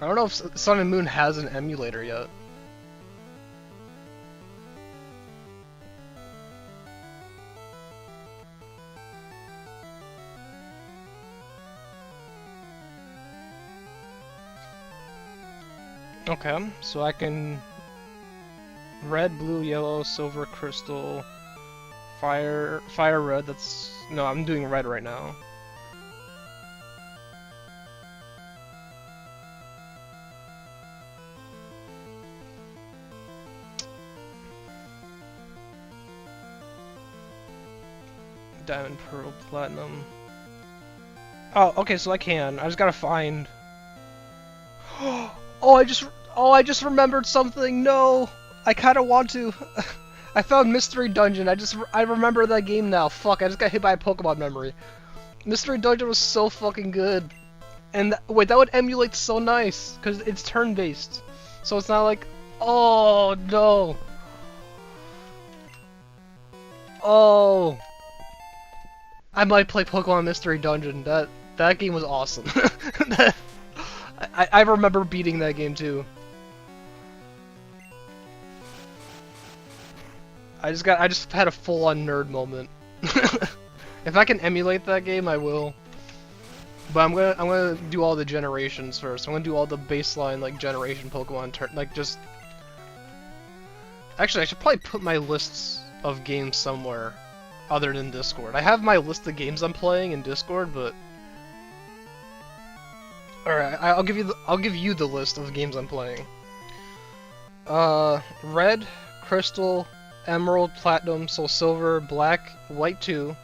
I don't know if Sun and Moon has an emulator yet. Okay, so I can red, blue, yellow, silver, crystal, fire, red. That's no, I'm doing red right now. Diamond, pearl, platinum. Oh, okay, so I can. I just gotta find. Oh, I just remembered something. No, I kind of want to. I found Mystery Dungeon. I remember that game now. Fuck, I just got hit by a Pokemon memory. Mystery Dungeon was so fucking good. And wait, that would emulate so nice because it's turn-based. So it's not like, oh no. Oh. I might play Pokemon Mystery Dungeon. That game was awesome. I remember beating that game too. I just had a full-on nerd moment. If I can emulate that game, I will. But I'm gonna do all the generations first. I'm gonna do all the baseline like generation Pokemon just. Actually, I should probably put my lists of games somewhere other than Discord. I have my list of games I'm playing in Discord, but alright, I'll give you the list of games I'm playing. Red, Crystal, Emerald, Platinum, Soul Silver, Black, White 2,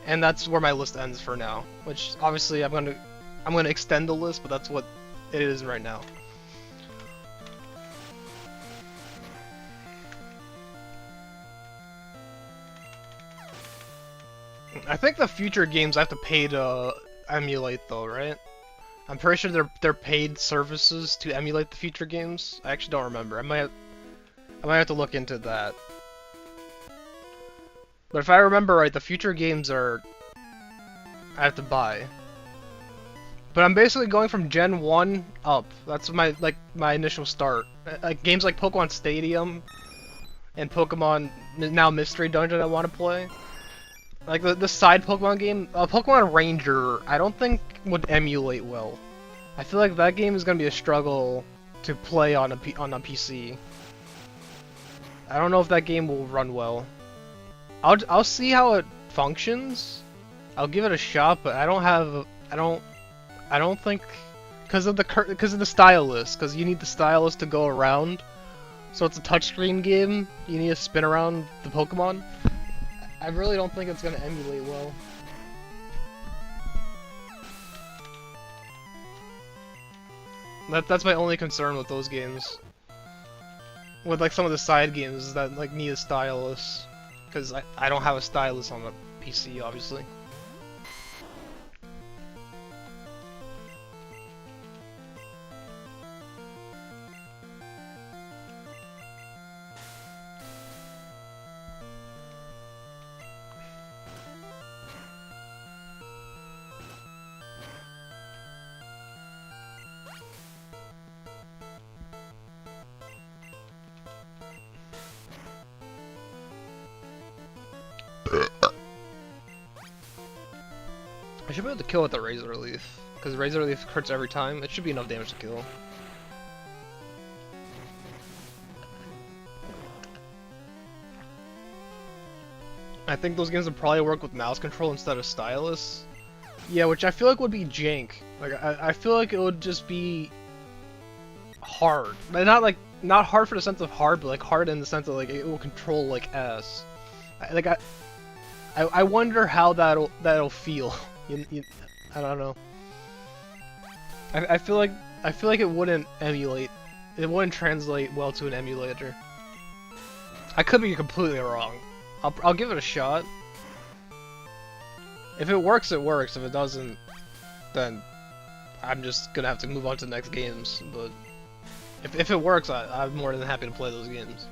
and that's where my list ends for now. Which obviously I'm gonna extend the list, but that's what it is right now. I think the future games I have to pay to emulate though, right? I'm pretty sure they're paid services to emulate the future games. I actually don't remember. I might have to look into that. But if I remember right, the future games I have to buy. But I'm basically going from Gen 1 up. That's my initial start. Like games like Pokemon Stadium and Pokemon now Mystery Dungeon I want to play. Like the side Pokemon game, Pokemon Ranger, I don't think would emulate well. I feel like that game is gonna be a struggle to play on a PC. I don't know if that game will run well. I'll see how it functions. I'll give it a shot, but I don't think because of the stylus, because you need the stylus to go around. So it's a touchscreen game. You need to spin around the Pokemon. I really don't think it's gonna emulate well. That's my only concern with those games. With like some of the side games that like need a stylus, because I don't have a stylus on the PC, obviously. I should be able to kill with the Razor Leaf, because Razor Leaf hurts every time. It should be enough damage to kill. I think those games would probably work with mouse control instead of stylus. Yeah, which I feel like would be jank. Like I feel like it would just be hard, but not hard for the sense of hard, but like hard in the sense of like it will control like ass. I wonder how that'll feel. I don't know. I feel like it wouldn't emulate. It wouldn't translate well to an emulator. I could be completely wrong. I'll give it a shot. If it works, it works. If it doesn't, then I'm just gonna have to move on to the next games. But if it works, I'm more than happy to play those games.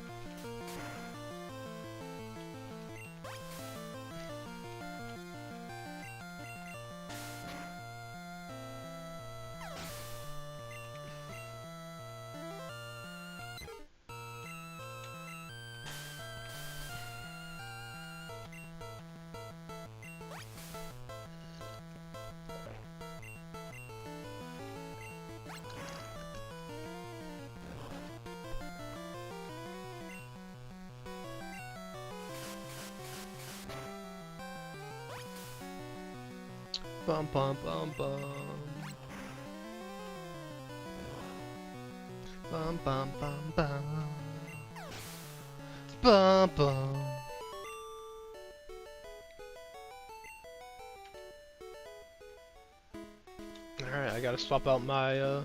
Bum bum bum bum. Bum bum bum bum. Bum bum. Alright, I gotta swap out my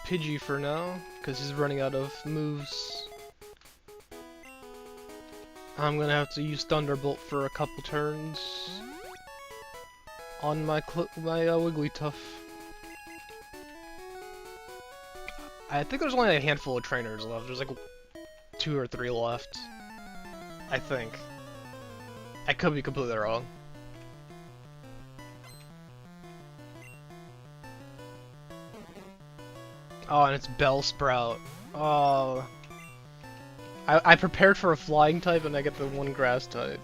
Pidgey for now, because he's running out of moves. I'm gonna have to use Thunderbolt for a couple turns on my Wigglytuff. I think there's only a handful of trainers left. There's like 2 or 3 left. I think. I could be completely wrong. Oh, and it's Bellsprout. Oh. I prepared for a flying type and I get the one grass type.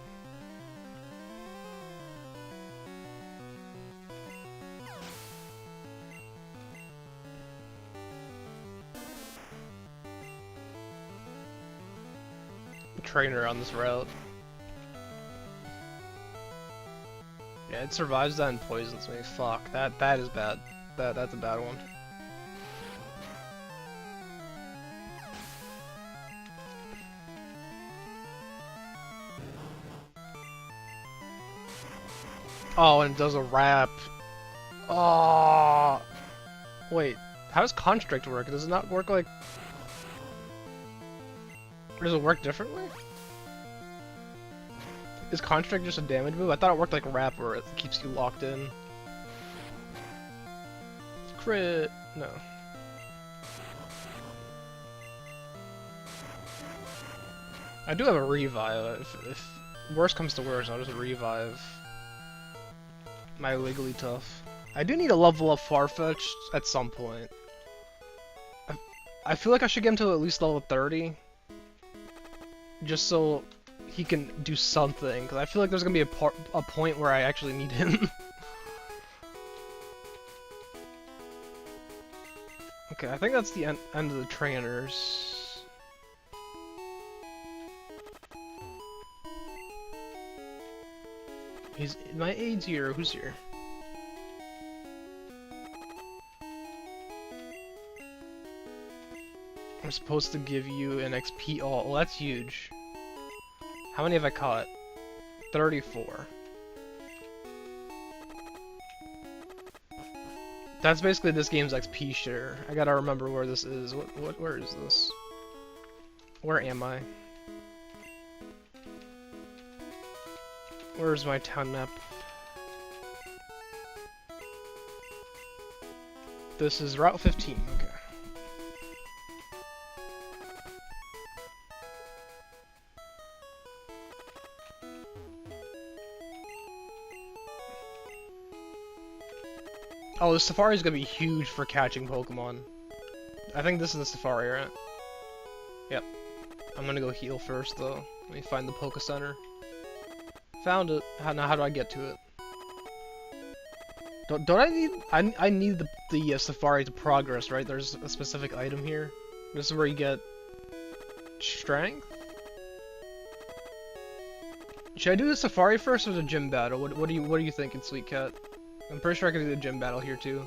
Trainer on this route. Yeah, it survives that and poisons me. Fuck, that is bad. That's a bad one. Oh, and it does a wrap. Oh, wait. How does Constrict work? Does it not work like? Or does it work differently? Is Constrict just a damage move? I thought it worked like Wrap, where it keeps you locked in. Crit. No. I do have a revive. If worse comes to worse, I'll just revive my Wigglytuff. I do need to level up Farfetch'd at some point. I feel like I should get him to at least level 30. Just so he can do something, because I feel like there's gonna be a point where I actually need him. Okay, I think that's the end of the trainers. Is my aid's here? Who's here? I'm supposed to give you an XP. Oh, well, that's huge. How many have I caught? 34. That's basically this game's XP share. I gotta remember where this is. Where is this? Where am I? Where's my town map? This is Route 15, okay. Oh, the Safari is gonna be huge for catching Pokemon. I think this is the Safari, right? Yep. I'm gonna go heal first, though. Let me find the Poke Center. Found it. Now how do I get to it? Don't I need... I need the Safari to progress, right? There's a specific item here. This is where you get... Strength? Should I do the Safari first or the gym battle? What are you thinking, Sweet Cat? I'm pretty sure I can do the gym battle here too.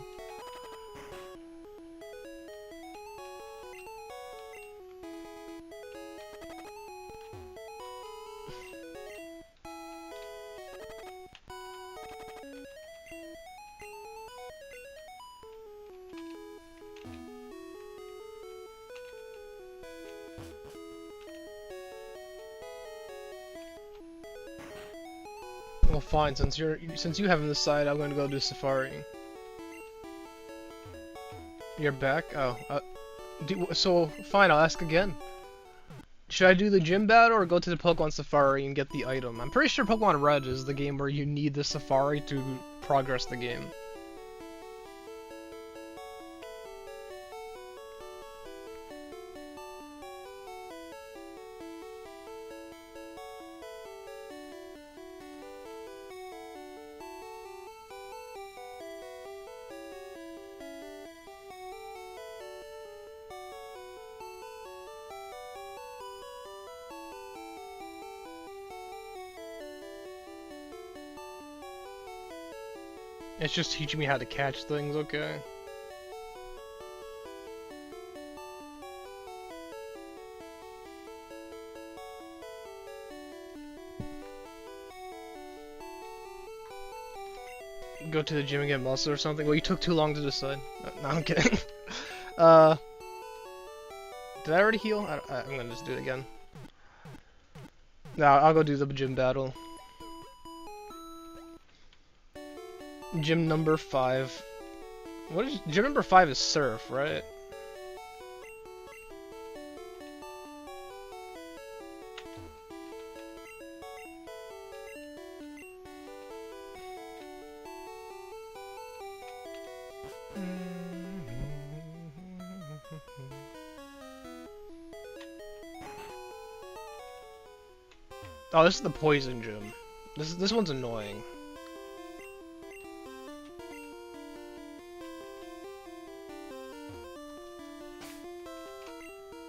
Well, fine. Since you have him this side, I'm gonna go do Safari. You're back? Oh, so fine. I'll ask again. Should I do the gym battle or go to the Pokemon Safari and get the item? I'm pretty sure Pokemon Red is the game where you need the Safari to progress the game. It's just teaching me how to catch things, okay? Go to the gym and get muscle or something? Well, you took too long to decide. No, I'm kidding. Did I already heal? I'm gonna just do it again. No, I'll go do the gym battle. Gym number 5. What is gym number 5 is surf, right? Oh, this is the poison gym. This one's annoying.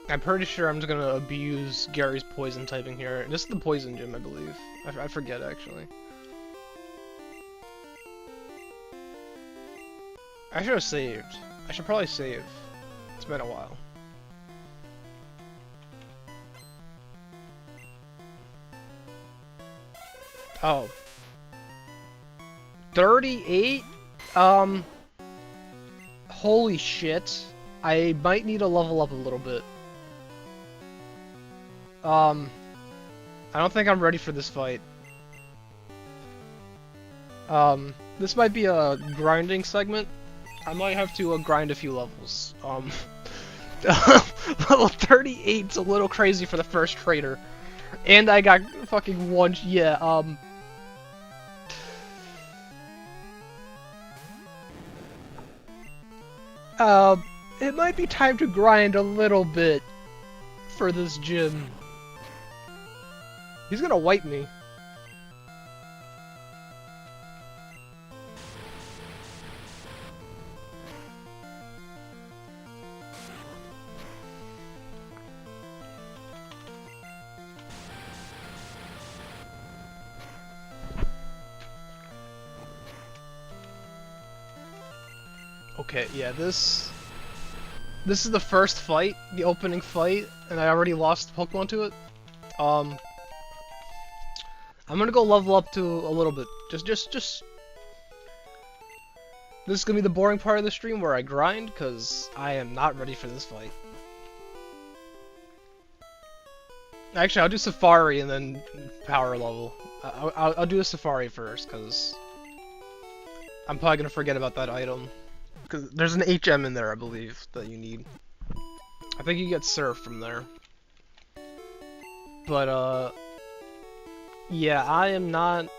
I'm pretty sure I'm just gonna abuse Gary's poison typing here. This is the poison gym, I believe. I forget, actually. I should have saved. I should probably save. It's been a while. Oh. 38? Holy shit. I might need to level up a little bit. I don't think I'm ready for this fight. This might be a grinding segment. I might have to grind a few levels. Level 38's a little crazy for the first trader. And I got fucking one, yeah, it might be time to grind a little bit for this gym. He's gonna wipe me. Okay, yeah, this is the first fight, the opening fight, and I already lost Pokemon to it. I'm gonna go level up to a little bit. Just this is gonna be the boring part of the stream where I grind, because I am not ready for this fight. Actually, I'll do Safari and then power level. I'll do a Safari first, because I'm probably gonna forget about that item. Because there's an HM in there, I believe, that you need. I think you get Surf from there. But, yeah, I am not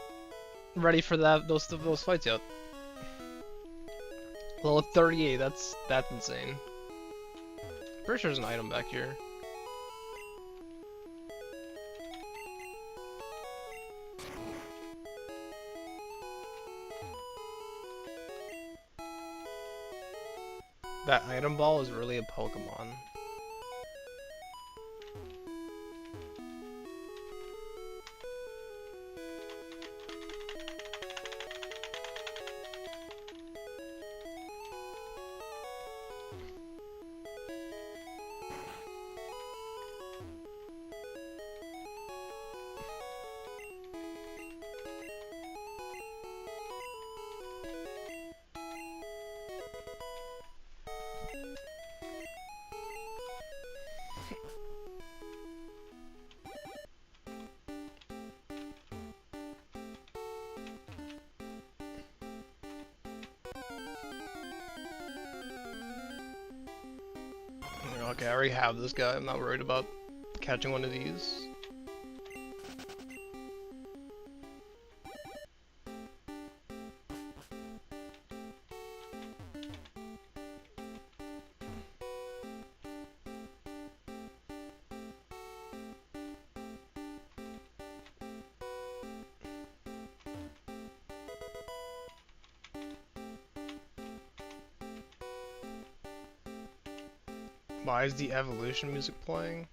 ready for those fights yet. Level 38, that's insane. Pretty sure there's an item back here. That item ball is really a Pokemon. Okay, I already have this guy. I'm not worried about catching one of these. Why is the evolution music playing?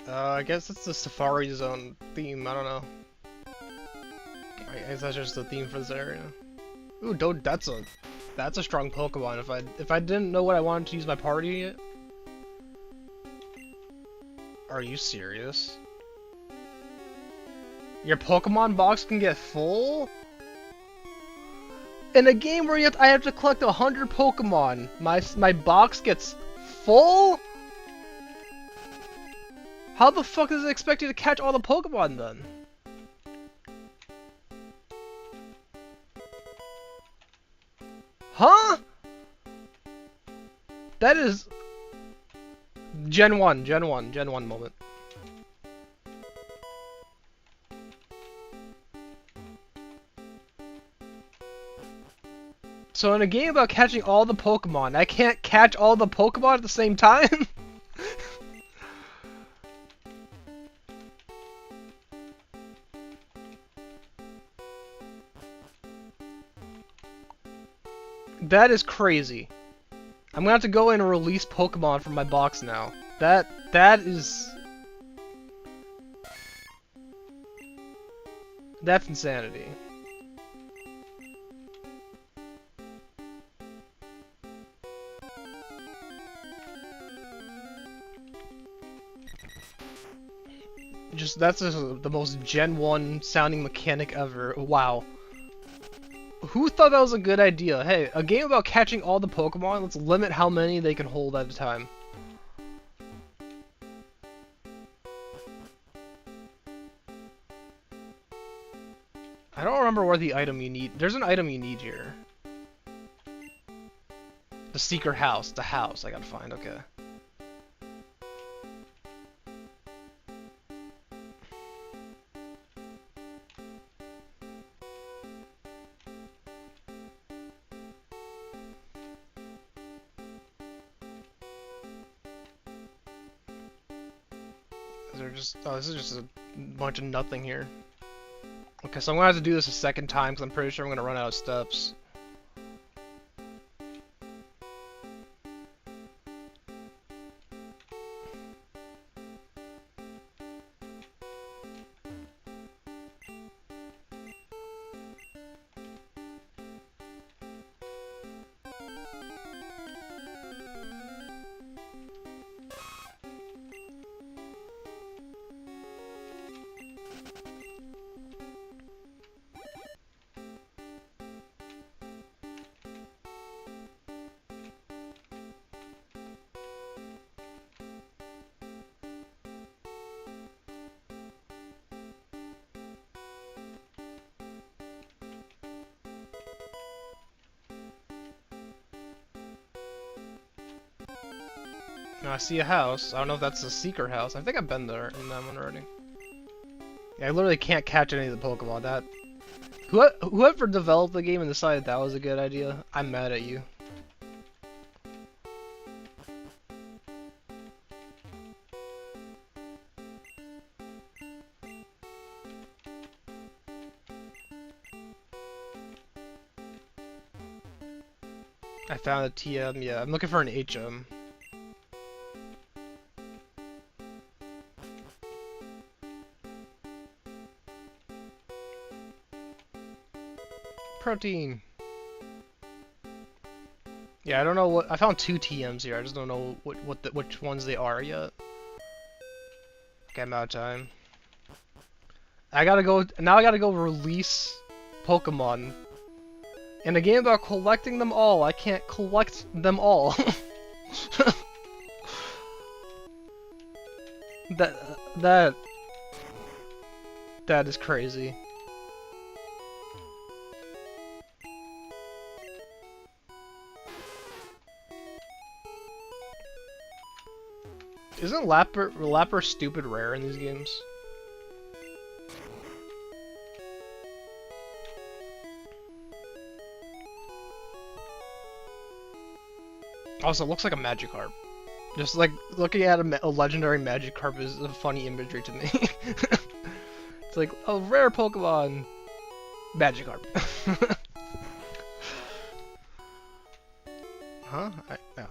I guess it's the Safari Zone theme, I don't know. I guess that's just the theme for this area. Ooh, don't. That's a strong Pokemon. If I didn't know what I wanted to use my party. Are you serious? Your Pokemon box can get full? In a game where I have to collect 100 Pokemon, my box gets full? How the fuck is it expected to catch all the Pokemon then? Huh? That is Gen 1 moment. So in a game about catching all the Pokemon, I can't catch all the Pokemon at the same time? That is crazy. I'm gonna have to go in and release Pokemon from my box now. That is... That's insanity. That's the most Gen 1 sounding mechanic ever. Wow. Who thought that was a good idea? Hey, a game about catching all the Pokemon, let's limit how many they can hold at a time. I don't remember where the item you need. There's an item you need here. The secret house. The house I gotta find, okay. Oh, this is just a bunch of nothing here. Okay, so I'm gonna have to do this a second time because I'm pretty sure I'm gonna run out of steps. Now I see a house. I don't know if that's a secret house. I think I've been there in that one already. Yeah, I literally can't catch any of the Pokemon. That whoever developed the game and decided that was a good idea, I'm mad at you. I found a TM. Yeah, I'm looking for an HM. Protein. Yeah, I don't know what. I found 2 TMs here. I just don't know which ones they are yet. Okay, I'm out of time. I gotta go now. I gotta go release Pokemon. In a game about collecting them all, I can't collect them all. that is crazy. Isn't Lapper stupid rare in these games? Also, it looks like a Magikarp. Just like looking at a legendary Magikarp is a funny imagery to me. It's like a rare Pokemon, Magikarp. Huh? No.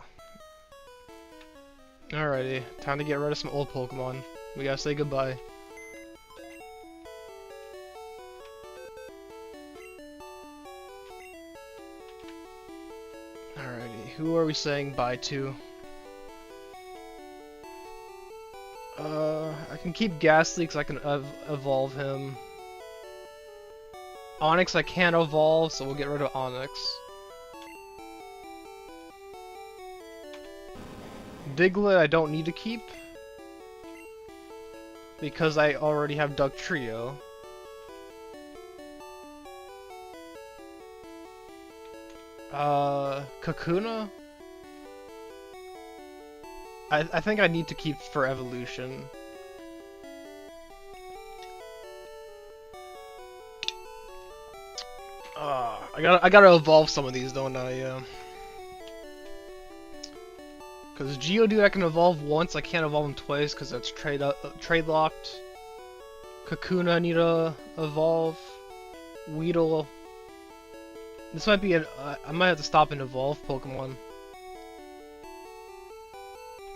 Alrighty, time to get rid of some old Pokemon. We gotta say goodbye. Alrighty, who are we saying bye to? I can keep Ghastly because I can evolve him. Onyx I can't evolve, so we'll get rid of Onyx. Diglett I don't need to keep, because I already have Dugtrio. Kakuna? I think I need to keep for evolution. I gotta evolve some of these, don't I? Yeah. Because Geodude I can evolve once, I can't evolve him twice because that's trade locked. Kakuna I need to evolve. Weedle. This might be I might have to stop and evolve Pokemon.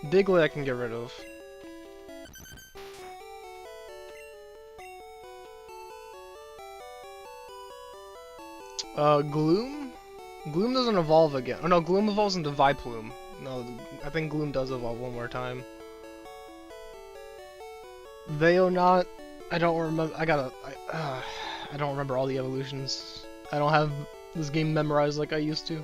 Diglett I can get rid of. Gloom? Gloom doesn't evolve again. Oh no, Gloom evolves into Vileplume. No, I think Gloom does evolve one more time. Veonat, I don't remember. I don't remember all the evolutions. I don't have this game memorized like I used to.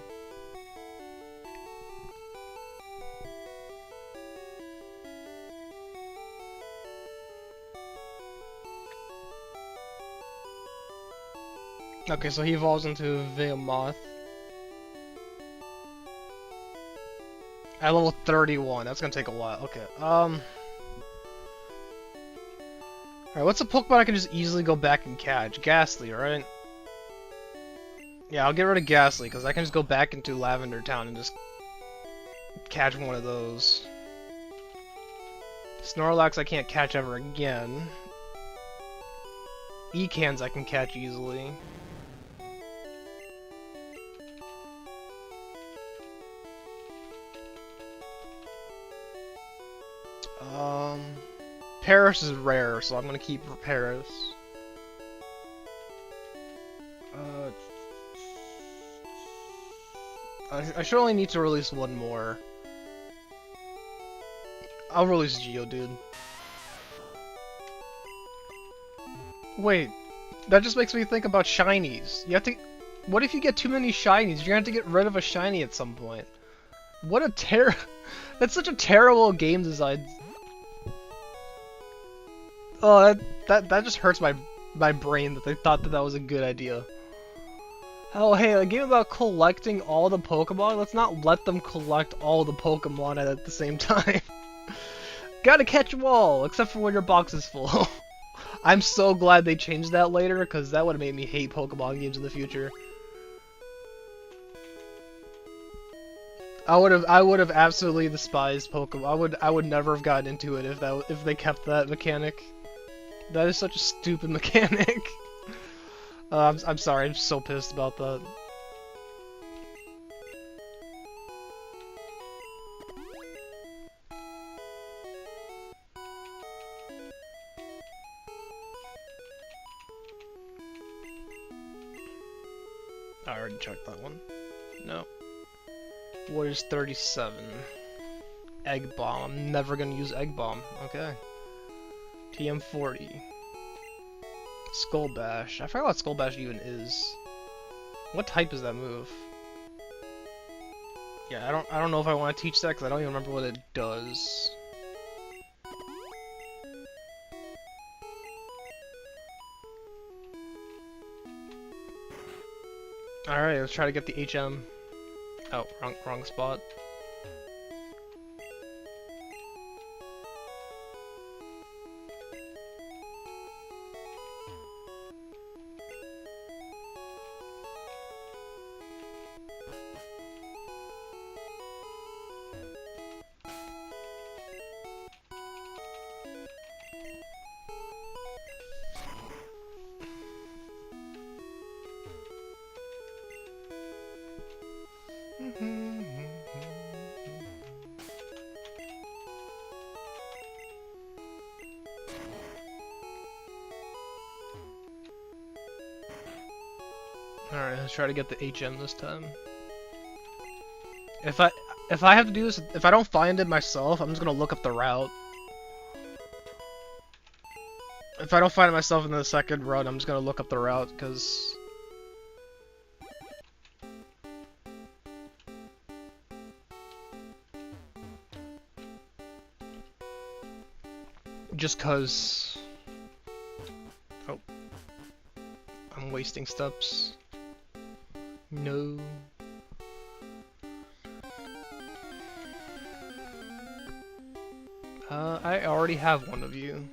Okay, so he evolves into Veilmoth. At level 31, that's gonna take a while. Okay, alright, what's a Pokemon I can just easily go back and catch? Ghastly, right? Yeah, I'll get rid of Ghastly, because I can just go back into Lavender Town and just catch one of those. Snorlax I can't catch ever again. Ekans I can catch easily. Paris is rare, so I'm gonna keep Paris. I should only need to release one more. I'll release Geodude. Wait, that just makes me think about shinies. You have to. What if you get too many shinies? You're gonna have to get rid of a shiny at some point. What a That's such a terrible game design. Oh, that just hurts my brain that they thought that was a good idea. Oh, hey, a game about collecting all the Pokemon? Let's not let them collect all the Pokemon at the same time. Gotta catch them all, except for when your box is full. I'm so glad they changed that later, because that would have made me hate Pokemon games in the future. I would have absolutely despised Pokemon. I would never have gotten into it if they kept that mechanic. That is such a stupid mechanic. I'm sorry, I'm so pissed about that. I already checked that one. No. What is 37? Egg Bomb. I'm never gonna use Egg Bomb. Okay. TM40. Skull Bash. I forgot what Skull Bash even is. What type is that move? Yeah, I don't know if I want to teach that because I don't even remember what it does. Alright, let's try to get the HM. Oh, wrong spot. Alright, let's try to get the HM this time. If I have to do this, if I don't find it myself, I'm just gonna look up the route. If I don't find it myself in the second run, I'm just gonna look up the route, because... Just cause... Oh. I'm wasting steps. No. I already have one of you.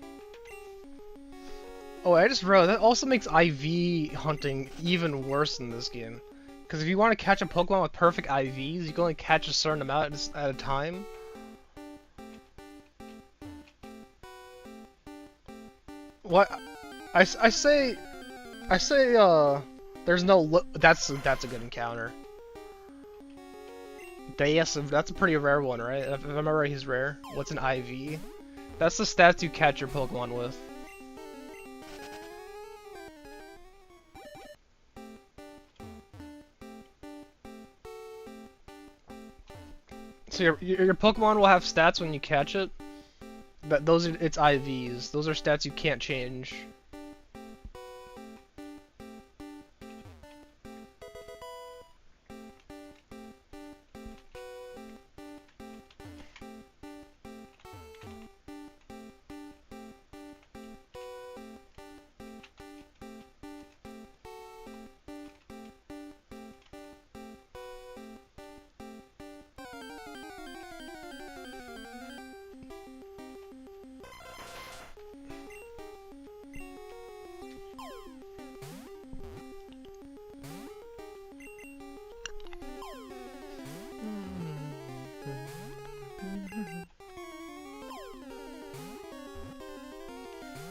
Oh, I just realized that also makes IV hunting even worse in this game. Because if you want to catch a Pokemon with perfect IVs, you can only catch a certain amount at a time. What? I say, there's no that's a good encounter. Dayasive, that's a pretty rare one, right? If I remember right, he's rare. What's an IV? That's the stats you catch your Pokemon with. So your Pokemon will have stats when you catch it. But those are its IVs. Those are stats you can't change.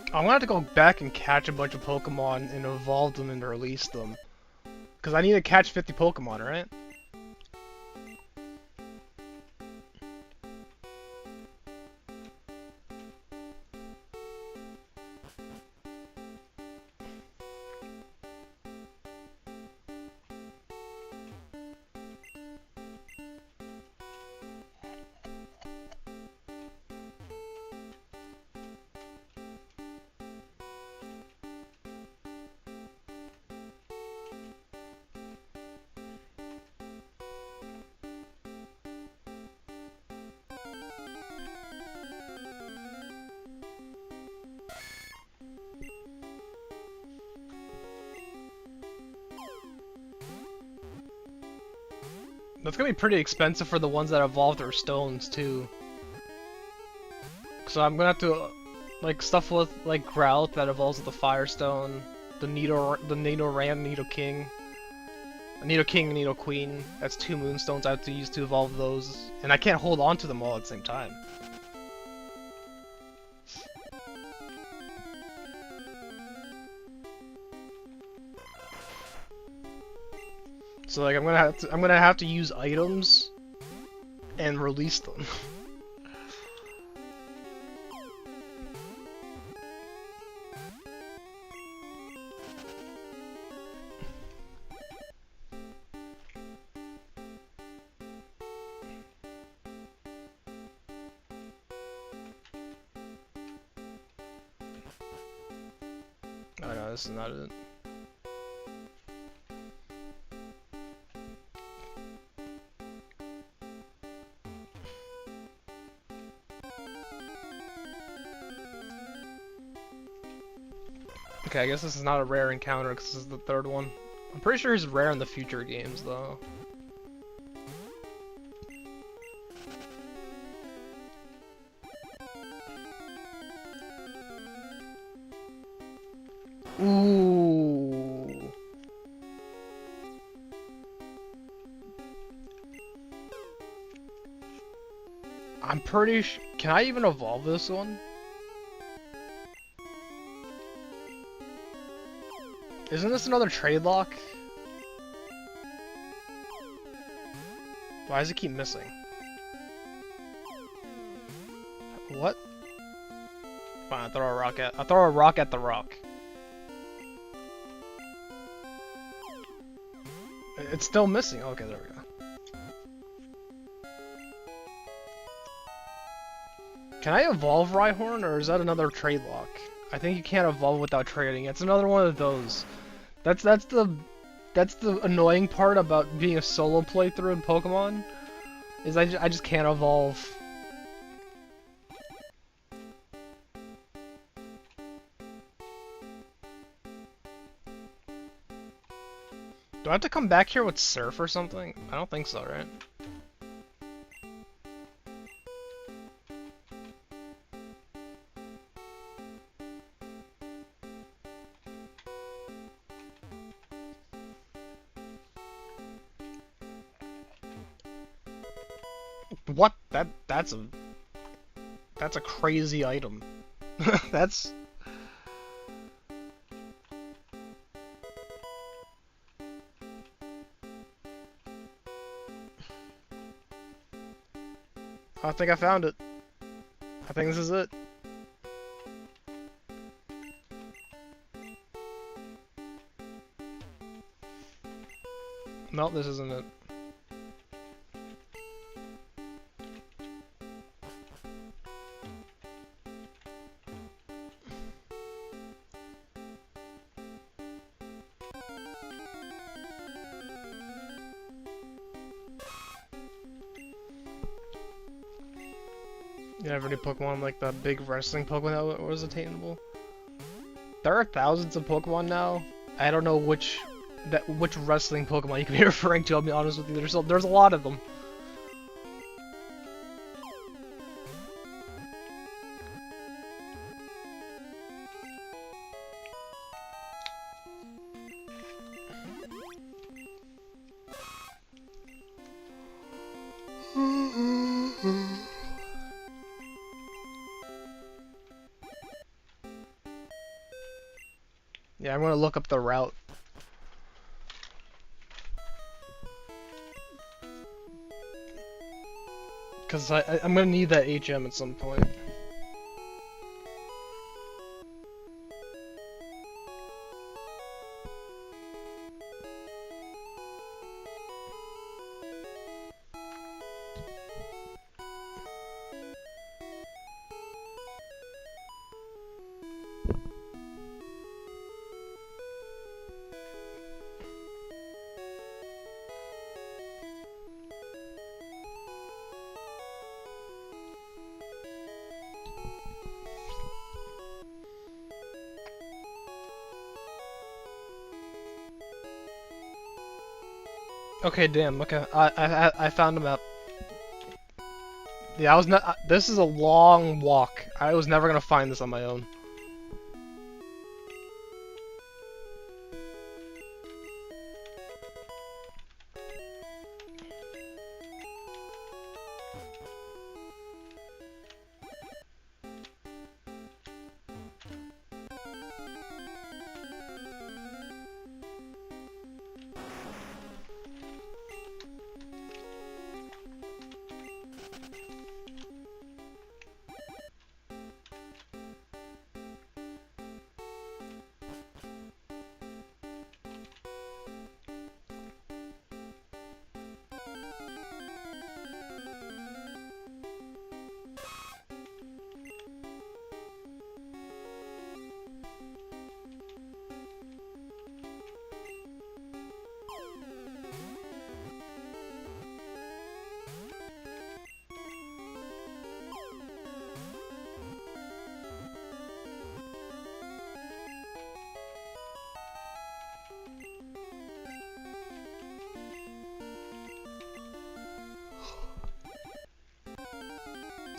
I'm gonna have to go back and catch a bunch of Pokemon and evolve them and release them. Because I need to catch 50 Pokemon, right? That's gonna be pretty expensive for the ones that evolve their stones too. So I'm gonna have to, like, stuff with like Grout that evolves with the Firestone, the Nidoran, Nidoking, Nidoking, Nidoqueen. That's 2 Moonstones I have to use to evolve those, and I can't hold on to them all at the same time. So like I'm gonna have to use items and release them. Oh no, this is not it. Okay, I guess this is not a rare encounter because this is the 3rd one. I'm pretty sure he's rare in the future games though. Ooh. I'm pretty sure. Can I even evolve this one? Isn't this another trade lock? Why does it keep missing? What? Fine, I'll throw a rock at the rock. It's still missing. Okay, there we go. Can I evolve Rhyhorn, or is that another trade lock? I think you can't evolve without trading. It's another one of those. That's the annoying part about being a solo playthrough in Pokemon, is I just can't evolve. Do I have to come back here with Surf or something? I don't think so, right? What? That's a crazy item. That's... I think I found it. I think this is it. No, this isn't it. You have any Pokemon like the big wrestling Pokemon that was attainable? There are thousands of Pokemon now. I don't know which wrestling Pokemon you could be referring to, I'll be honest with you. There's a lot of them. Yeah, I'm gonna look up the route. Cause I'm gonna need that HM at some point. Okay, damn. Okay, I found a map. Yeah, I was not. This is a long walk. I was never gonna find this on my own.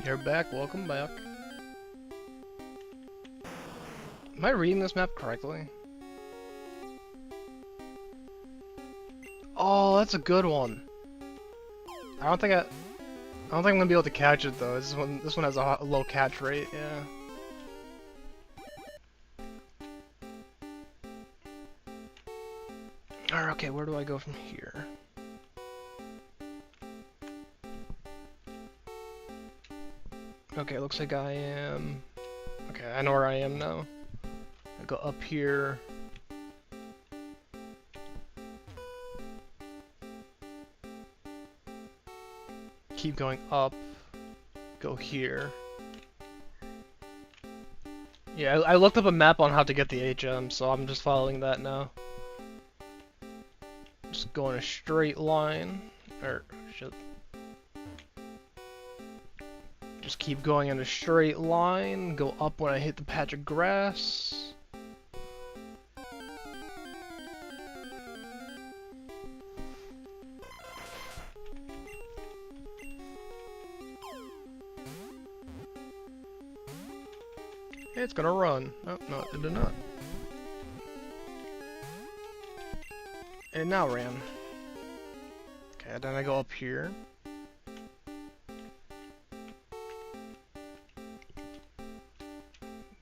You're back, welcome back. Am I reading this map correctly? Oh, that's a good one. I don't think I'm gonna be able to catch it though. This one has a low catch rate, yeah. Alright, okay, where do I go from here? Okay, looks like I am... Okay, I know where I am now. I go up here. Keep going up. Go here. Yeah, I looked up a map on how to get the HM, so I'm just following that now. Just go in a straight line, or shit. Just keep going in a straight line, go up when I hit the patch of grass. It's gonna run. Oh, no, it did not. And it now ran. Okay, then I go up here.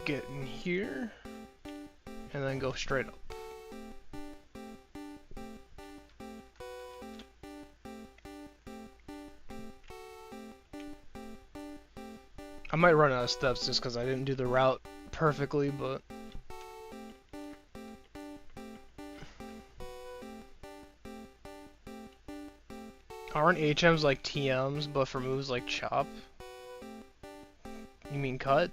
Get in here. And then go straight up. I might run out of steps just because I didn't do the route perfectly, but... Aren't HMs like TMs, but for moves like chop? You mean cut?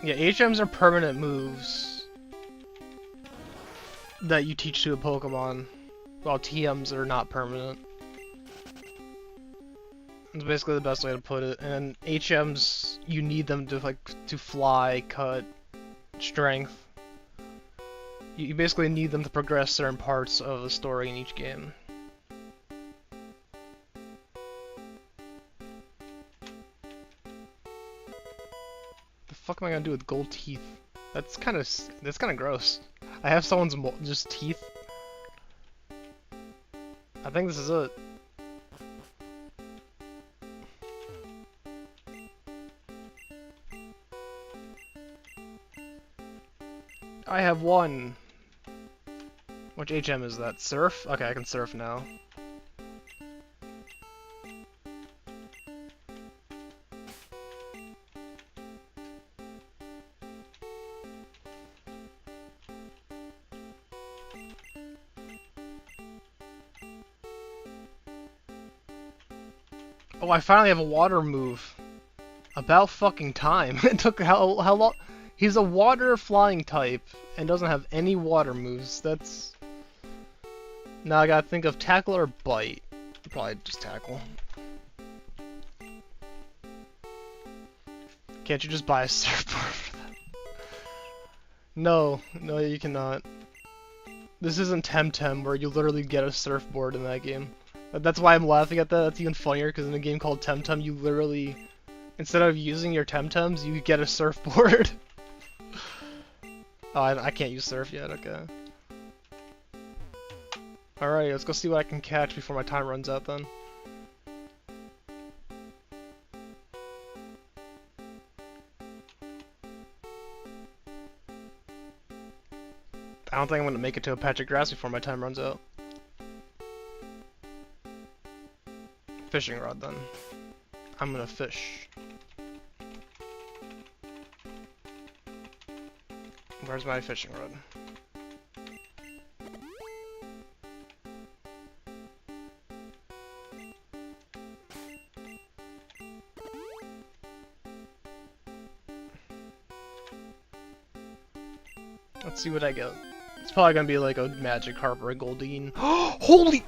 Yeah, HMs are permanent moves that you teach to a Pokemon, while TMs are not permanent. It's basically the best way to put it. And HMs, you need them to fly, cut, strength. You basically need them to progress certain parts of the story in each game. The fuck am I gonna do with gold teeth? That's kind of gross. I have someone's just teeth. I think this is it. I have one. Which HM is that? Surf? Okay, I can surf now. Oh, I finally have a water move. About fucking time. It took how long? He's a water flying type and doesn't have any water moves. That's... Now I gotta think of tackle or bite. Probably just tackle. Can't you just buy a surfboard for that? No, you cannot. This isn't Temtem where you literally get a surfboard in that game. That's why I'm laughing at that. That's even funnier because in a game called Temtem, you literally, instead of using your Temtems, you get a surfboard. Oh, I can't use surf yet, okay. Alright, let's go see what I can catch before my time runs out then. I don't think I'm gonna make it to a patch of grass before my time runs out. Fishing rod then. I'm gonna fish. Where's my fishing rod? Let's see what I get. It's probably gonna be like a Magikarp or a Goldeen. Holy!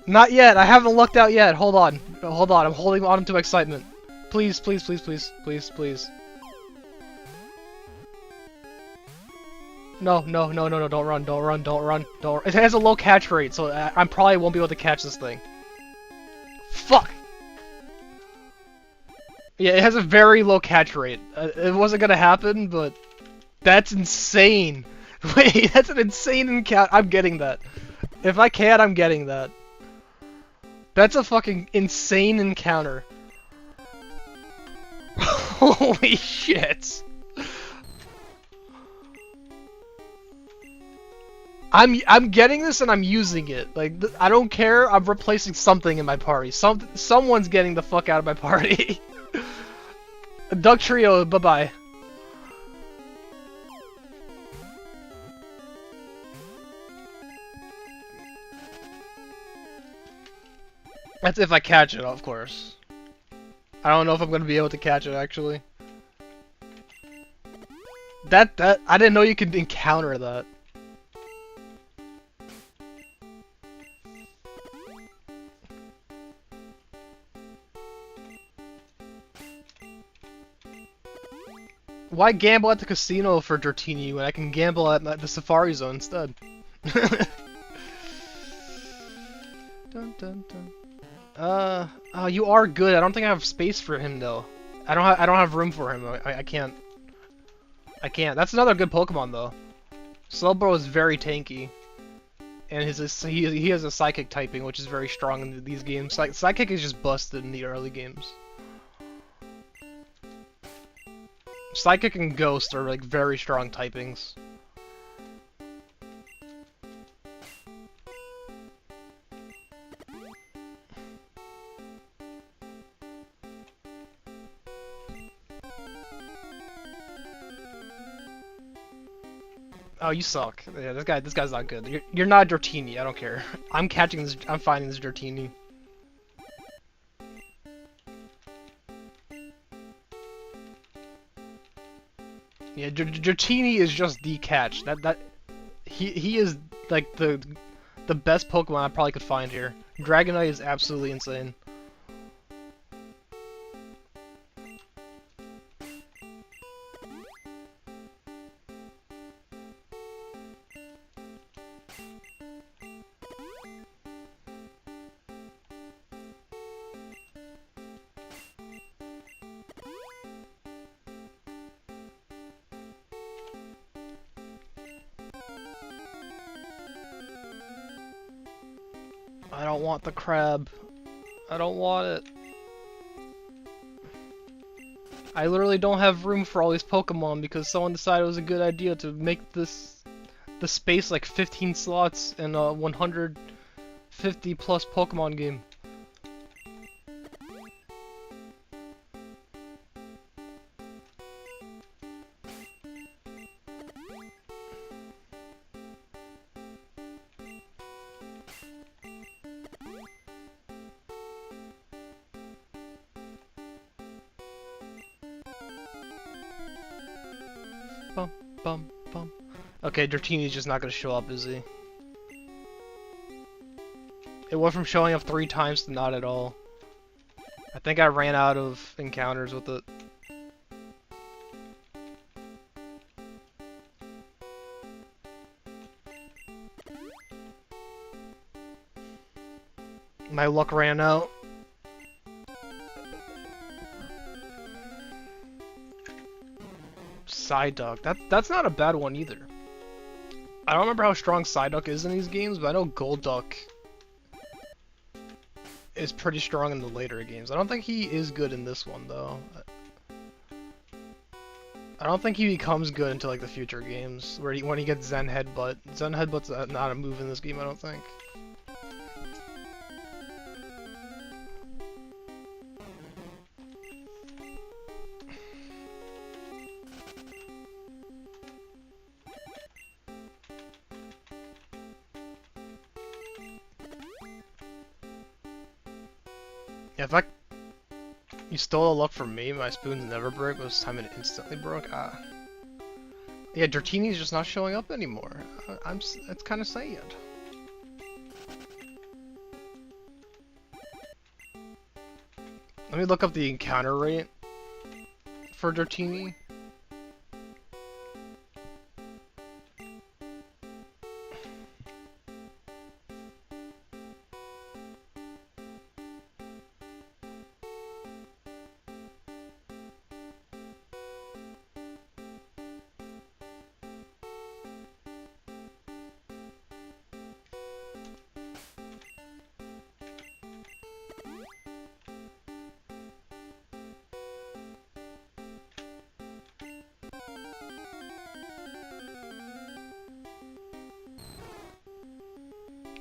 Not yet. I haven't lucked out yet. Hold on. Hold on. I'm holding on to excitement. Please, please, please, please, please, please. No, no, no, no, no, don't run, don't run, don't run, don't run. It has a low catch rate, so I probably won't be able to catch this thing. Fuck! Yeah, it has a very low catch rate. It wasn't gonna happen, but that's insane. Wait, that's an insane encounter. I'm getting that. If I can, I'm getting that. That's a fucking insane encounter. Holy shit. I'm getting this and I'm using it. Like I don't care. I'm replacing something in my party. Someone's getting the fuck out of my party. Dugtrio, bye bye. That's if I catch it, of course. I don't know if I'm gonna be able to catch it actually. That I didn't know you could encounter that. Why gamble at the casino for Dratini when I can gamble at the Safari Zone instead? Dun, dun, dun. You are good. I don't think I have space for him though. I don't have room for him. I can't. I can't. That's another good Pokemon though. Slowbro is very tanky, and he has a Psychic typing, which is very strong in these games. Psychic is just busted in the early games. Psychic and Ghost are like very strong typings. Oh, you suck. Yeah, this guy's not good. You're not Dratini. I don't care. I'm catching this. I'm finding this Dratini. Yeah, Dratini is just the catch. He is like the best Pokemon I probably could find here. Dragonite is absolutely insane. I don't want the crab. I don't want it. I literally don't have room for all these Pokemon because someone decided it was a good idea to make the space like 15 slots in a 150 plus Pokemon game. Bum, bum, bum. Okay, Dratini's just not gonna show up, is he? It went from showing up 3 times to not at all. I think I ran out of encounters with it. My luck ran out. Psyduck. That's not a bad one either. I don't remember how strong Psyduck is in these games, but I know Golduck is pretty strong in the later games. I don't think he is good in this one though. I don't think he becomes good until like the future games, where when he gets Zen Headbutt. Zen Headbutt's not a move in this game, I don't think. Yeah, if you stole a luck from me, my spoons never broke, but this time it instantly broke. Ah. Yeah, Dratini's just not showing up anymore. It's kind of sad. Let me look up the encounter rate for Dratini.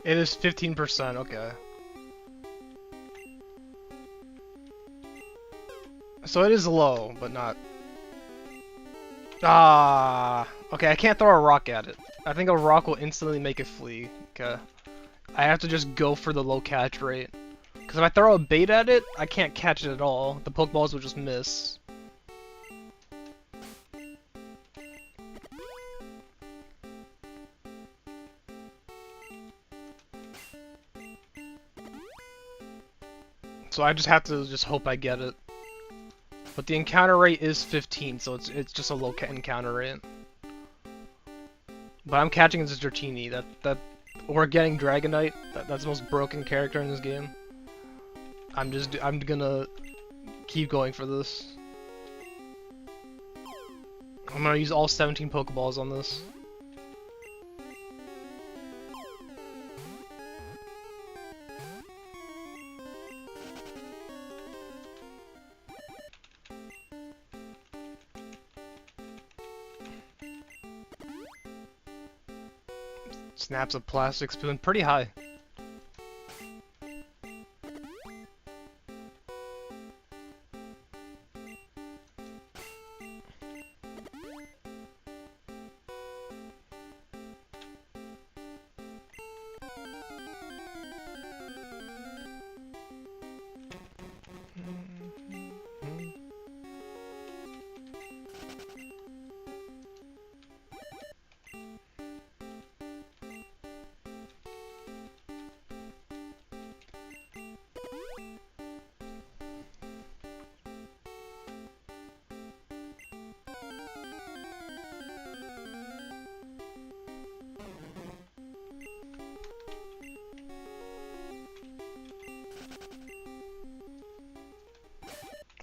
It is 15%, okay. So it is low, but not... Ah, okay, I can't throw a rock at it. I think a rock will instantly make it flee. Okay. I have to just go for the low catch rate. Because if I throw a bait at it, I can't catch it at all. The Pokeballs will just miss. So I just have to just hope I get it. But the encounter rate is 15, so it's just a low encounter rate. But I'm catching this Dratini. That or getting Dragonite. That's the most broken character in this game. I'm gonna keep going for this. I'm gonna use all 17 Pokeballs on this. Snaps of Plastic Spoon, pretty high.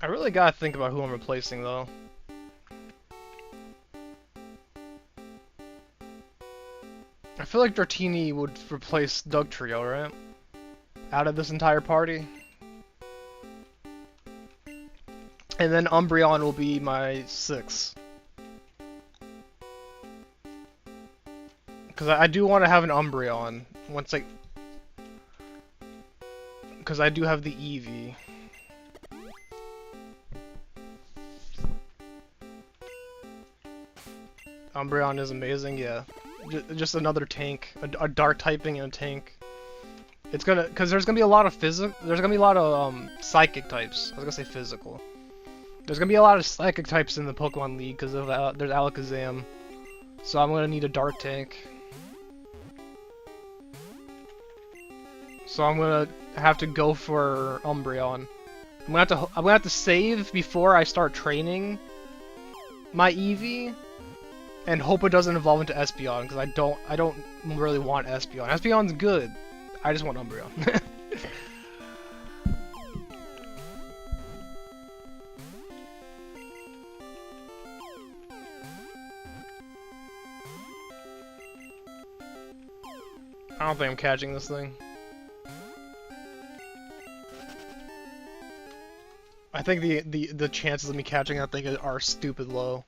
I really gotta think about who I'm replacing, though. I feel like Dratini would replace Dugtrio, right? Out of this entire party. And then Umbreon will be my 6. Because I do want to have an Umbreon once I... Because I do have the Eevee. Umbreon is amazing, yeah. Just another tank, a dark typing and a tank. It's gonna, cause there's gonna be a lot of psychic types. I was gonna say physical. There's gonna be a lot of psychic types in the Pokemon League because of there's Alakazam. So I'm gonna need a dark tank. So I'm gonna have to go for Umbreon. I'm gonna have to save before I start training my Eevee. And hope it doesn't evolve into Espeon, because I don't really want Espeon. Espeon's good. I just want Umbreon. I don't think I'm catching this thing. I think the chances of me catching that thing are stupid low.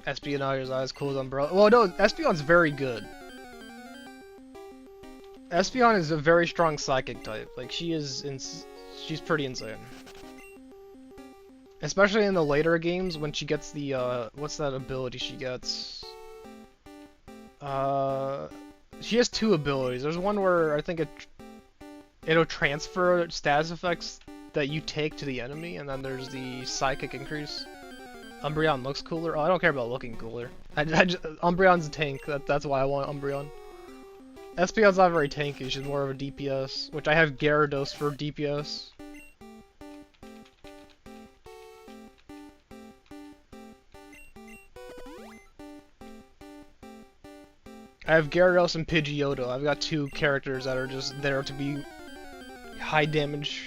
Espionage is as cool as Umbrella. Well, no, Espeon's very good. Espeon is a very strong psychic type. Like, she's pretty insane. Especially in the later games when she gets the, what's that ability she gets? She has 2 abilities. There's one where I think it'll transfer status effects that you take to the enemy, and then there's the psychic increase. Umbreon looks cooler. Oh, I don't care about looking cooler. Umbreon's a tank. That's why I want Umbreon. Espeon's not very tanky. She's more of a DPS, which I have Gyarados for DPS. I have Gyarados and Pidgeotto. I've got 2 characters that are just there to be high damage.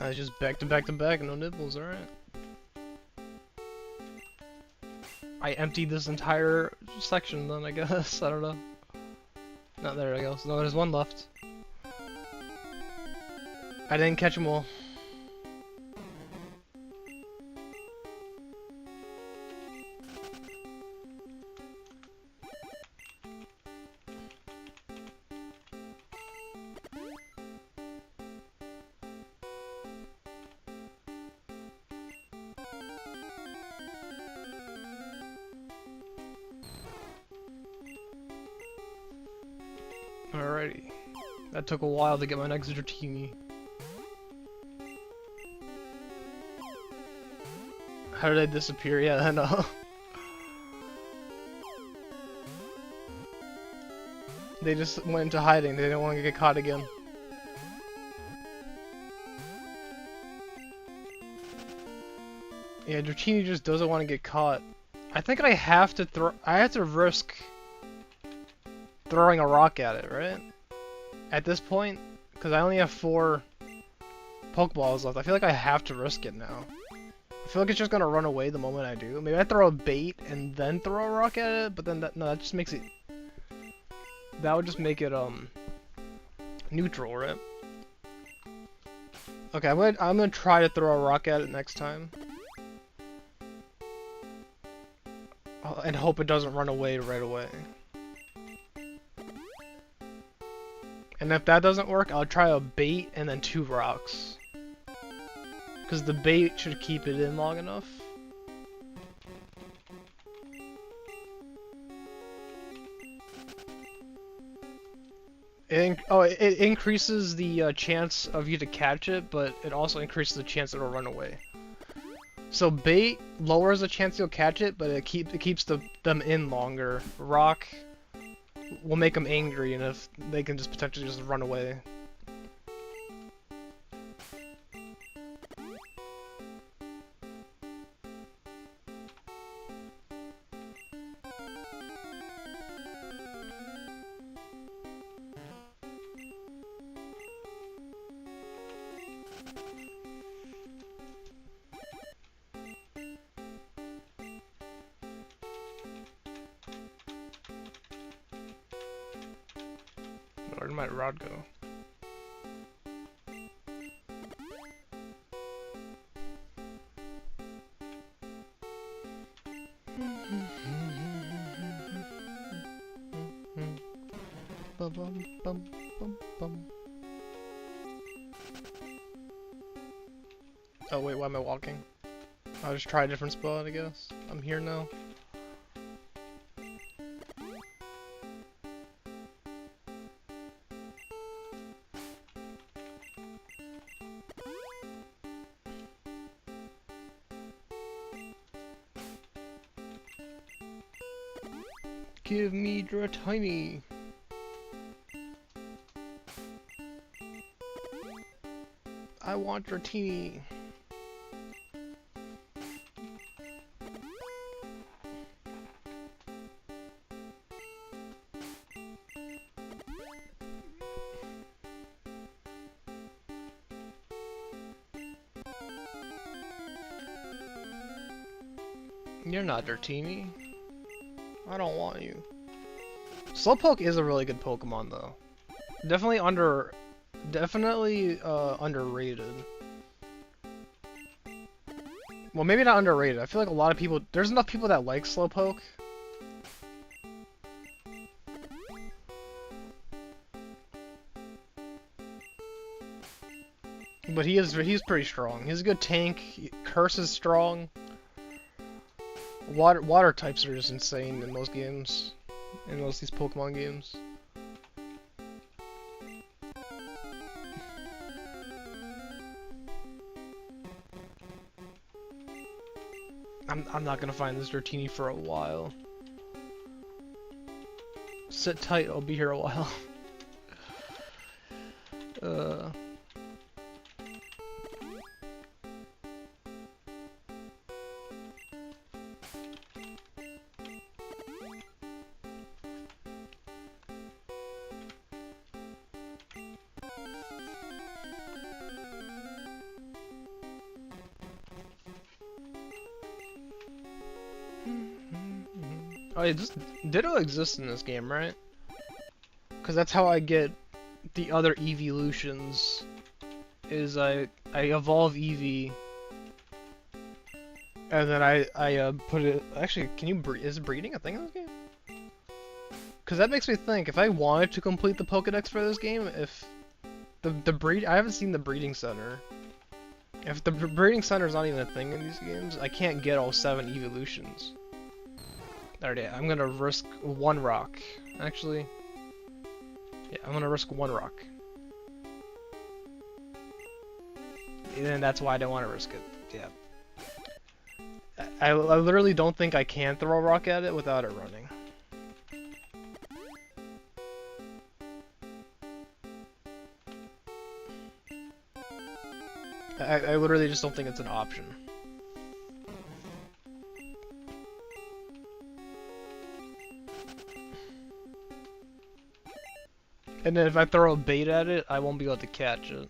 I just back to back to back, no nibbles, alright. I emptied this entire section then, I guess. I don't know. Not there I go. So, no, there's one left. I didn't catch them all. Alrighty. That took a while to get my next Dratini. How did I disappear? Yeah, I know. They just went into hiding. They didn't want to get caught again. Yeah, Dratini just doesn't want to get caught. I think I have to risk throwing a rock at it, right? At this point, because I only have 4 Pokeballs left. I feel like I have to risk it now. I feel like it's just gonna run away the moment I do. Maybe I throw a bait and then throw a rock at it, but then no, that just makes it. That would just make it neutral, right? Okay, I'm gonna try to throw a rock at it next time, and hope it doesn't run away right away. And if that doesn't work, I'll try a bait and then 2 rocks. Because the bait should keep it in long enough. It increases the chance of you to catch it, but it also increases the chance it'll run away. So bait lowers the chance you'll catch it, but it keeps them in longer. Rock will make them angry, and if they can just potentially just run away. Where did my rod go? Oh wait, why am I walking? I'll just try a different spot, I guess. I'm here now. Give me Dratini. I want Dratini. You're not Dratini. I don't want you. Slowpoke is a really good Pokemon though. Definitely underrated. Well, maybe not underrated. I feel like a lot of people, there's enough people that like Slowpoke. But he's pretty strong. He's a good tank. Curse is strong. Water types are just insane in most games. In most of these Pokemon games. I'm not gonna find this Dratini for a while. Sit tight, I'll be here a while. Oh, yeah, this Ditto exists in this game, right? Because that's how I get the other evolutions. Is I evolve Eevee, and then I put it. Actually, can you breed? Is breeding a thing in this game? Because that makes me think if I wanted to complete the Pokedex for this game, if the breed, I haven't seen the breeding center. If the breeding center is not even a thing in these games, I can't get all 7 evolutions. Alright, I'm gonna risk 1 rock. Actually, yeah, I'm gonna risk 1 rock. And that's why I don't want to risk it. Yeah. I literally don't think I can throw a rock at it without it running. I literally just don't think it's an option. And then if I throw a bait at it, I won't be able to catch it.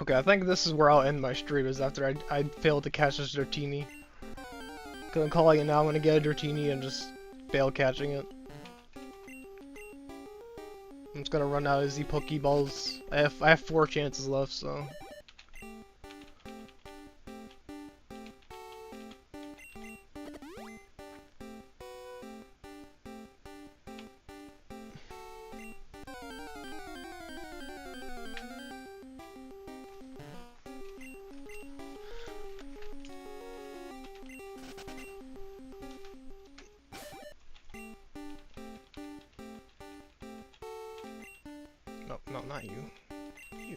Okay, I think this is where I'll end my stream, is after I failed to catch this Dratini. Cause I'm calling it now, I'm gonna get a Dratini and just fail catching it. I'm just gonna run out of Z Pokeballs. I have 4 chances left, so. No, not you. You.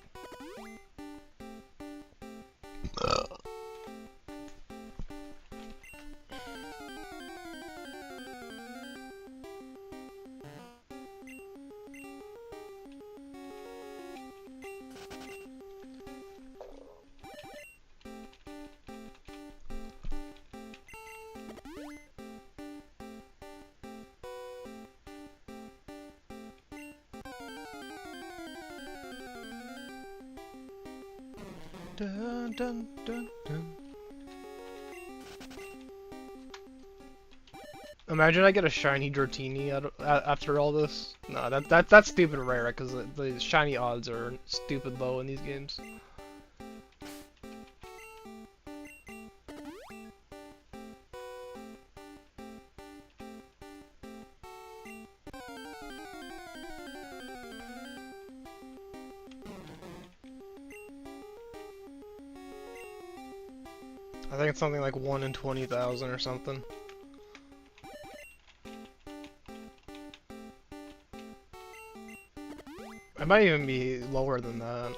Dun, dun, dun, dun. Imagine I get a shiny Dratini after all this. No, that's stupid rare, because the shiny odds are stupid low in these games. I think it's something like 1 in 20,000 or something. It might even be lower than that.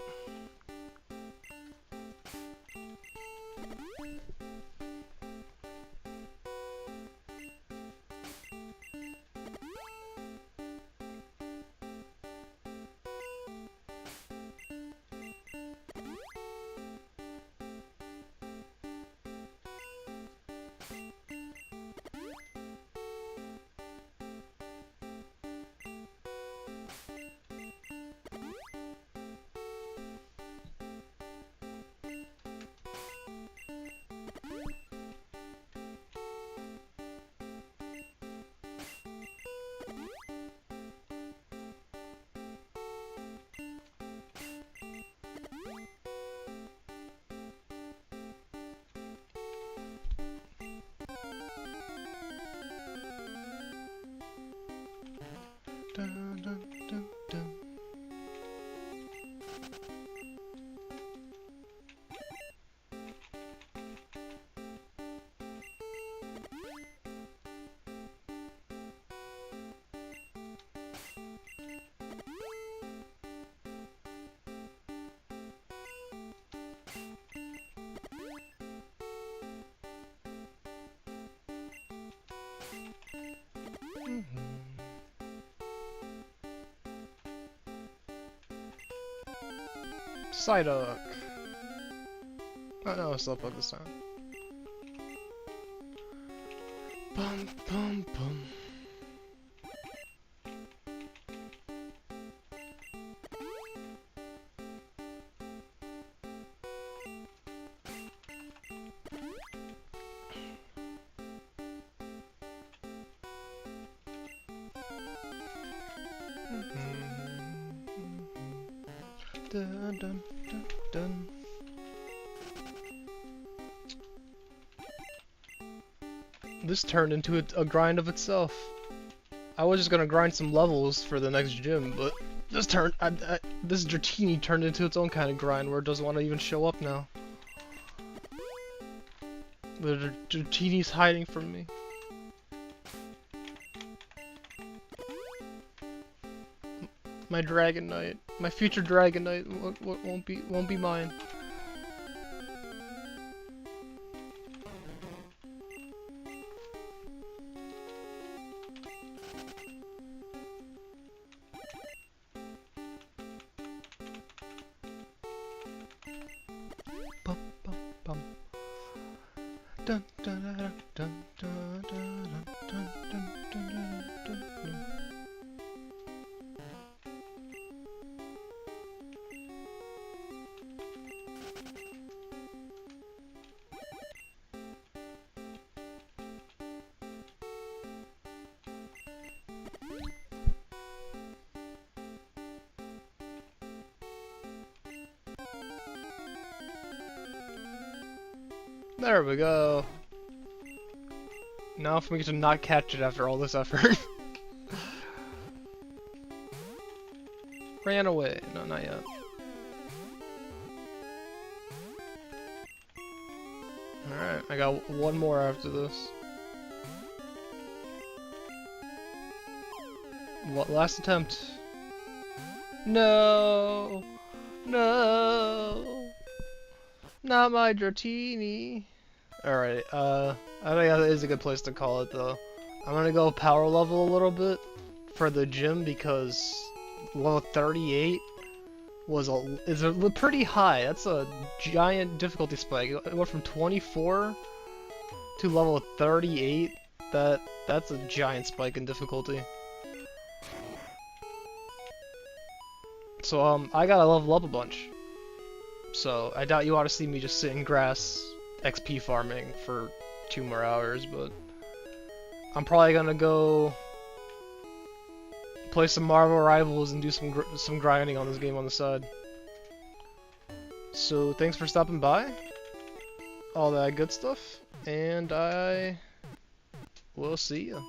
Dun, dun, dun, dun. Psyduck! Oh no, it's Slowpoke this time. Bum bum bum. Dun, dun, dun, dun. This turned into a grind of itself. I was just gonna grind some levels for the next gym, but this this Dratini turned into its own kind of grind where it doesn't want to even show up now. The Dratini's hiding from me. My Dragonite, my future Dragonite won't be mine. Bum bum bum. Dun dun dun dun dun dun dun dun dun dun dun. There we go. Now if we get to not catch it after all this effort. Ran away. No, not yet. Alright, I got one more after this. What, last attempt? No! No! Not my Dratini! Alright, I think that is a good place to call it though. I'm gonna go power level a little bit for the gym because level 38 is pretty high. That's a giant difficulty spike. It went from 24 to level 38. That's a giant spike in difficulty. So I gotta level up a bunch. So I doubt you ought to see me just sitting grass XP farming for 2 more hours, but I'm probably gonna go play some Marvel Rivals and do some grinding on this game on the side. So thanks for stopping by, all that good stuff, and I will see ya.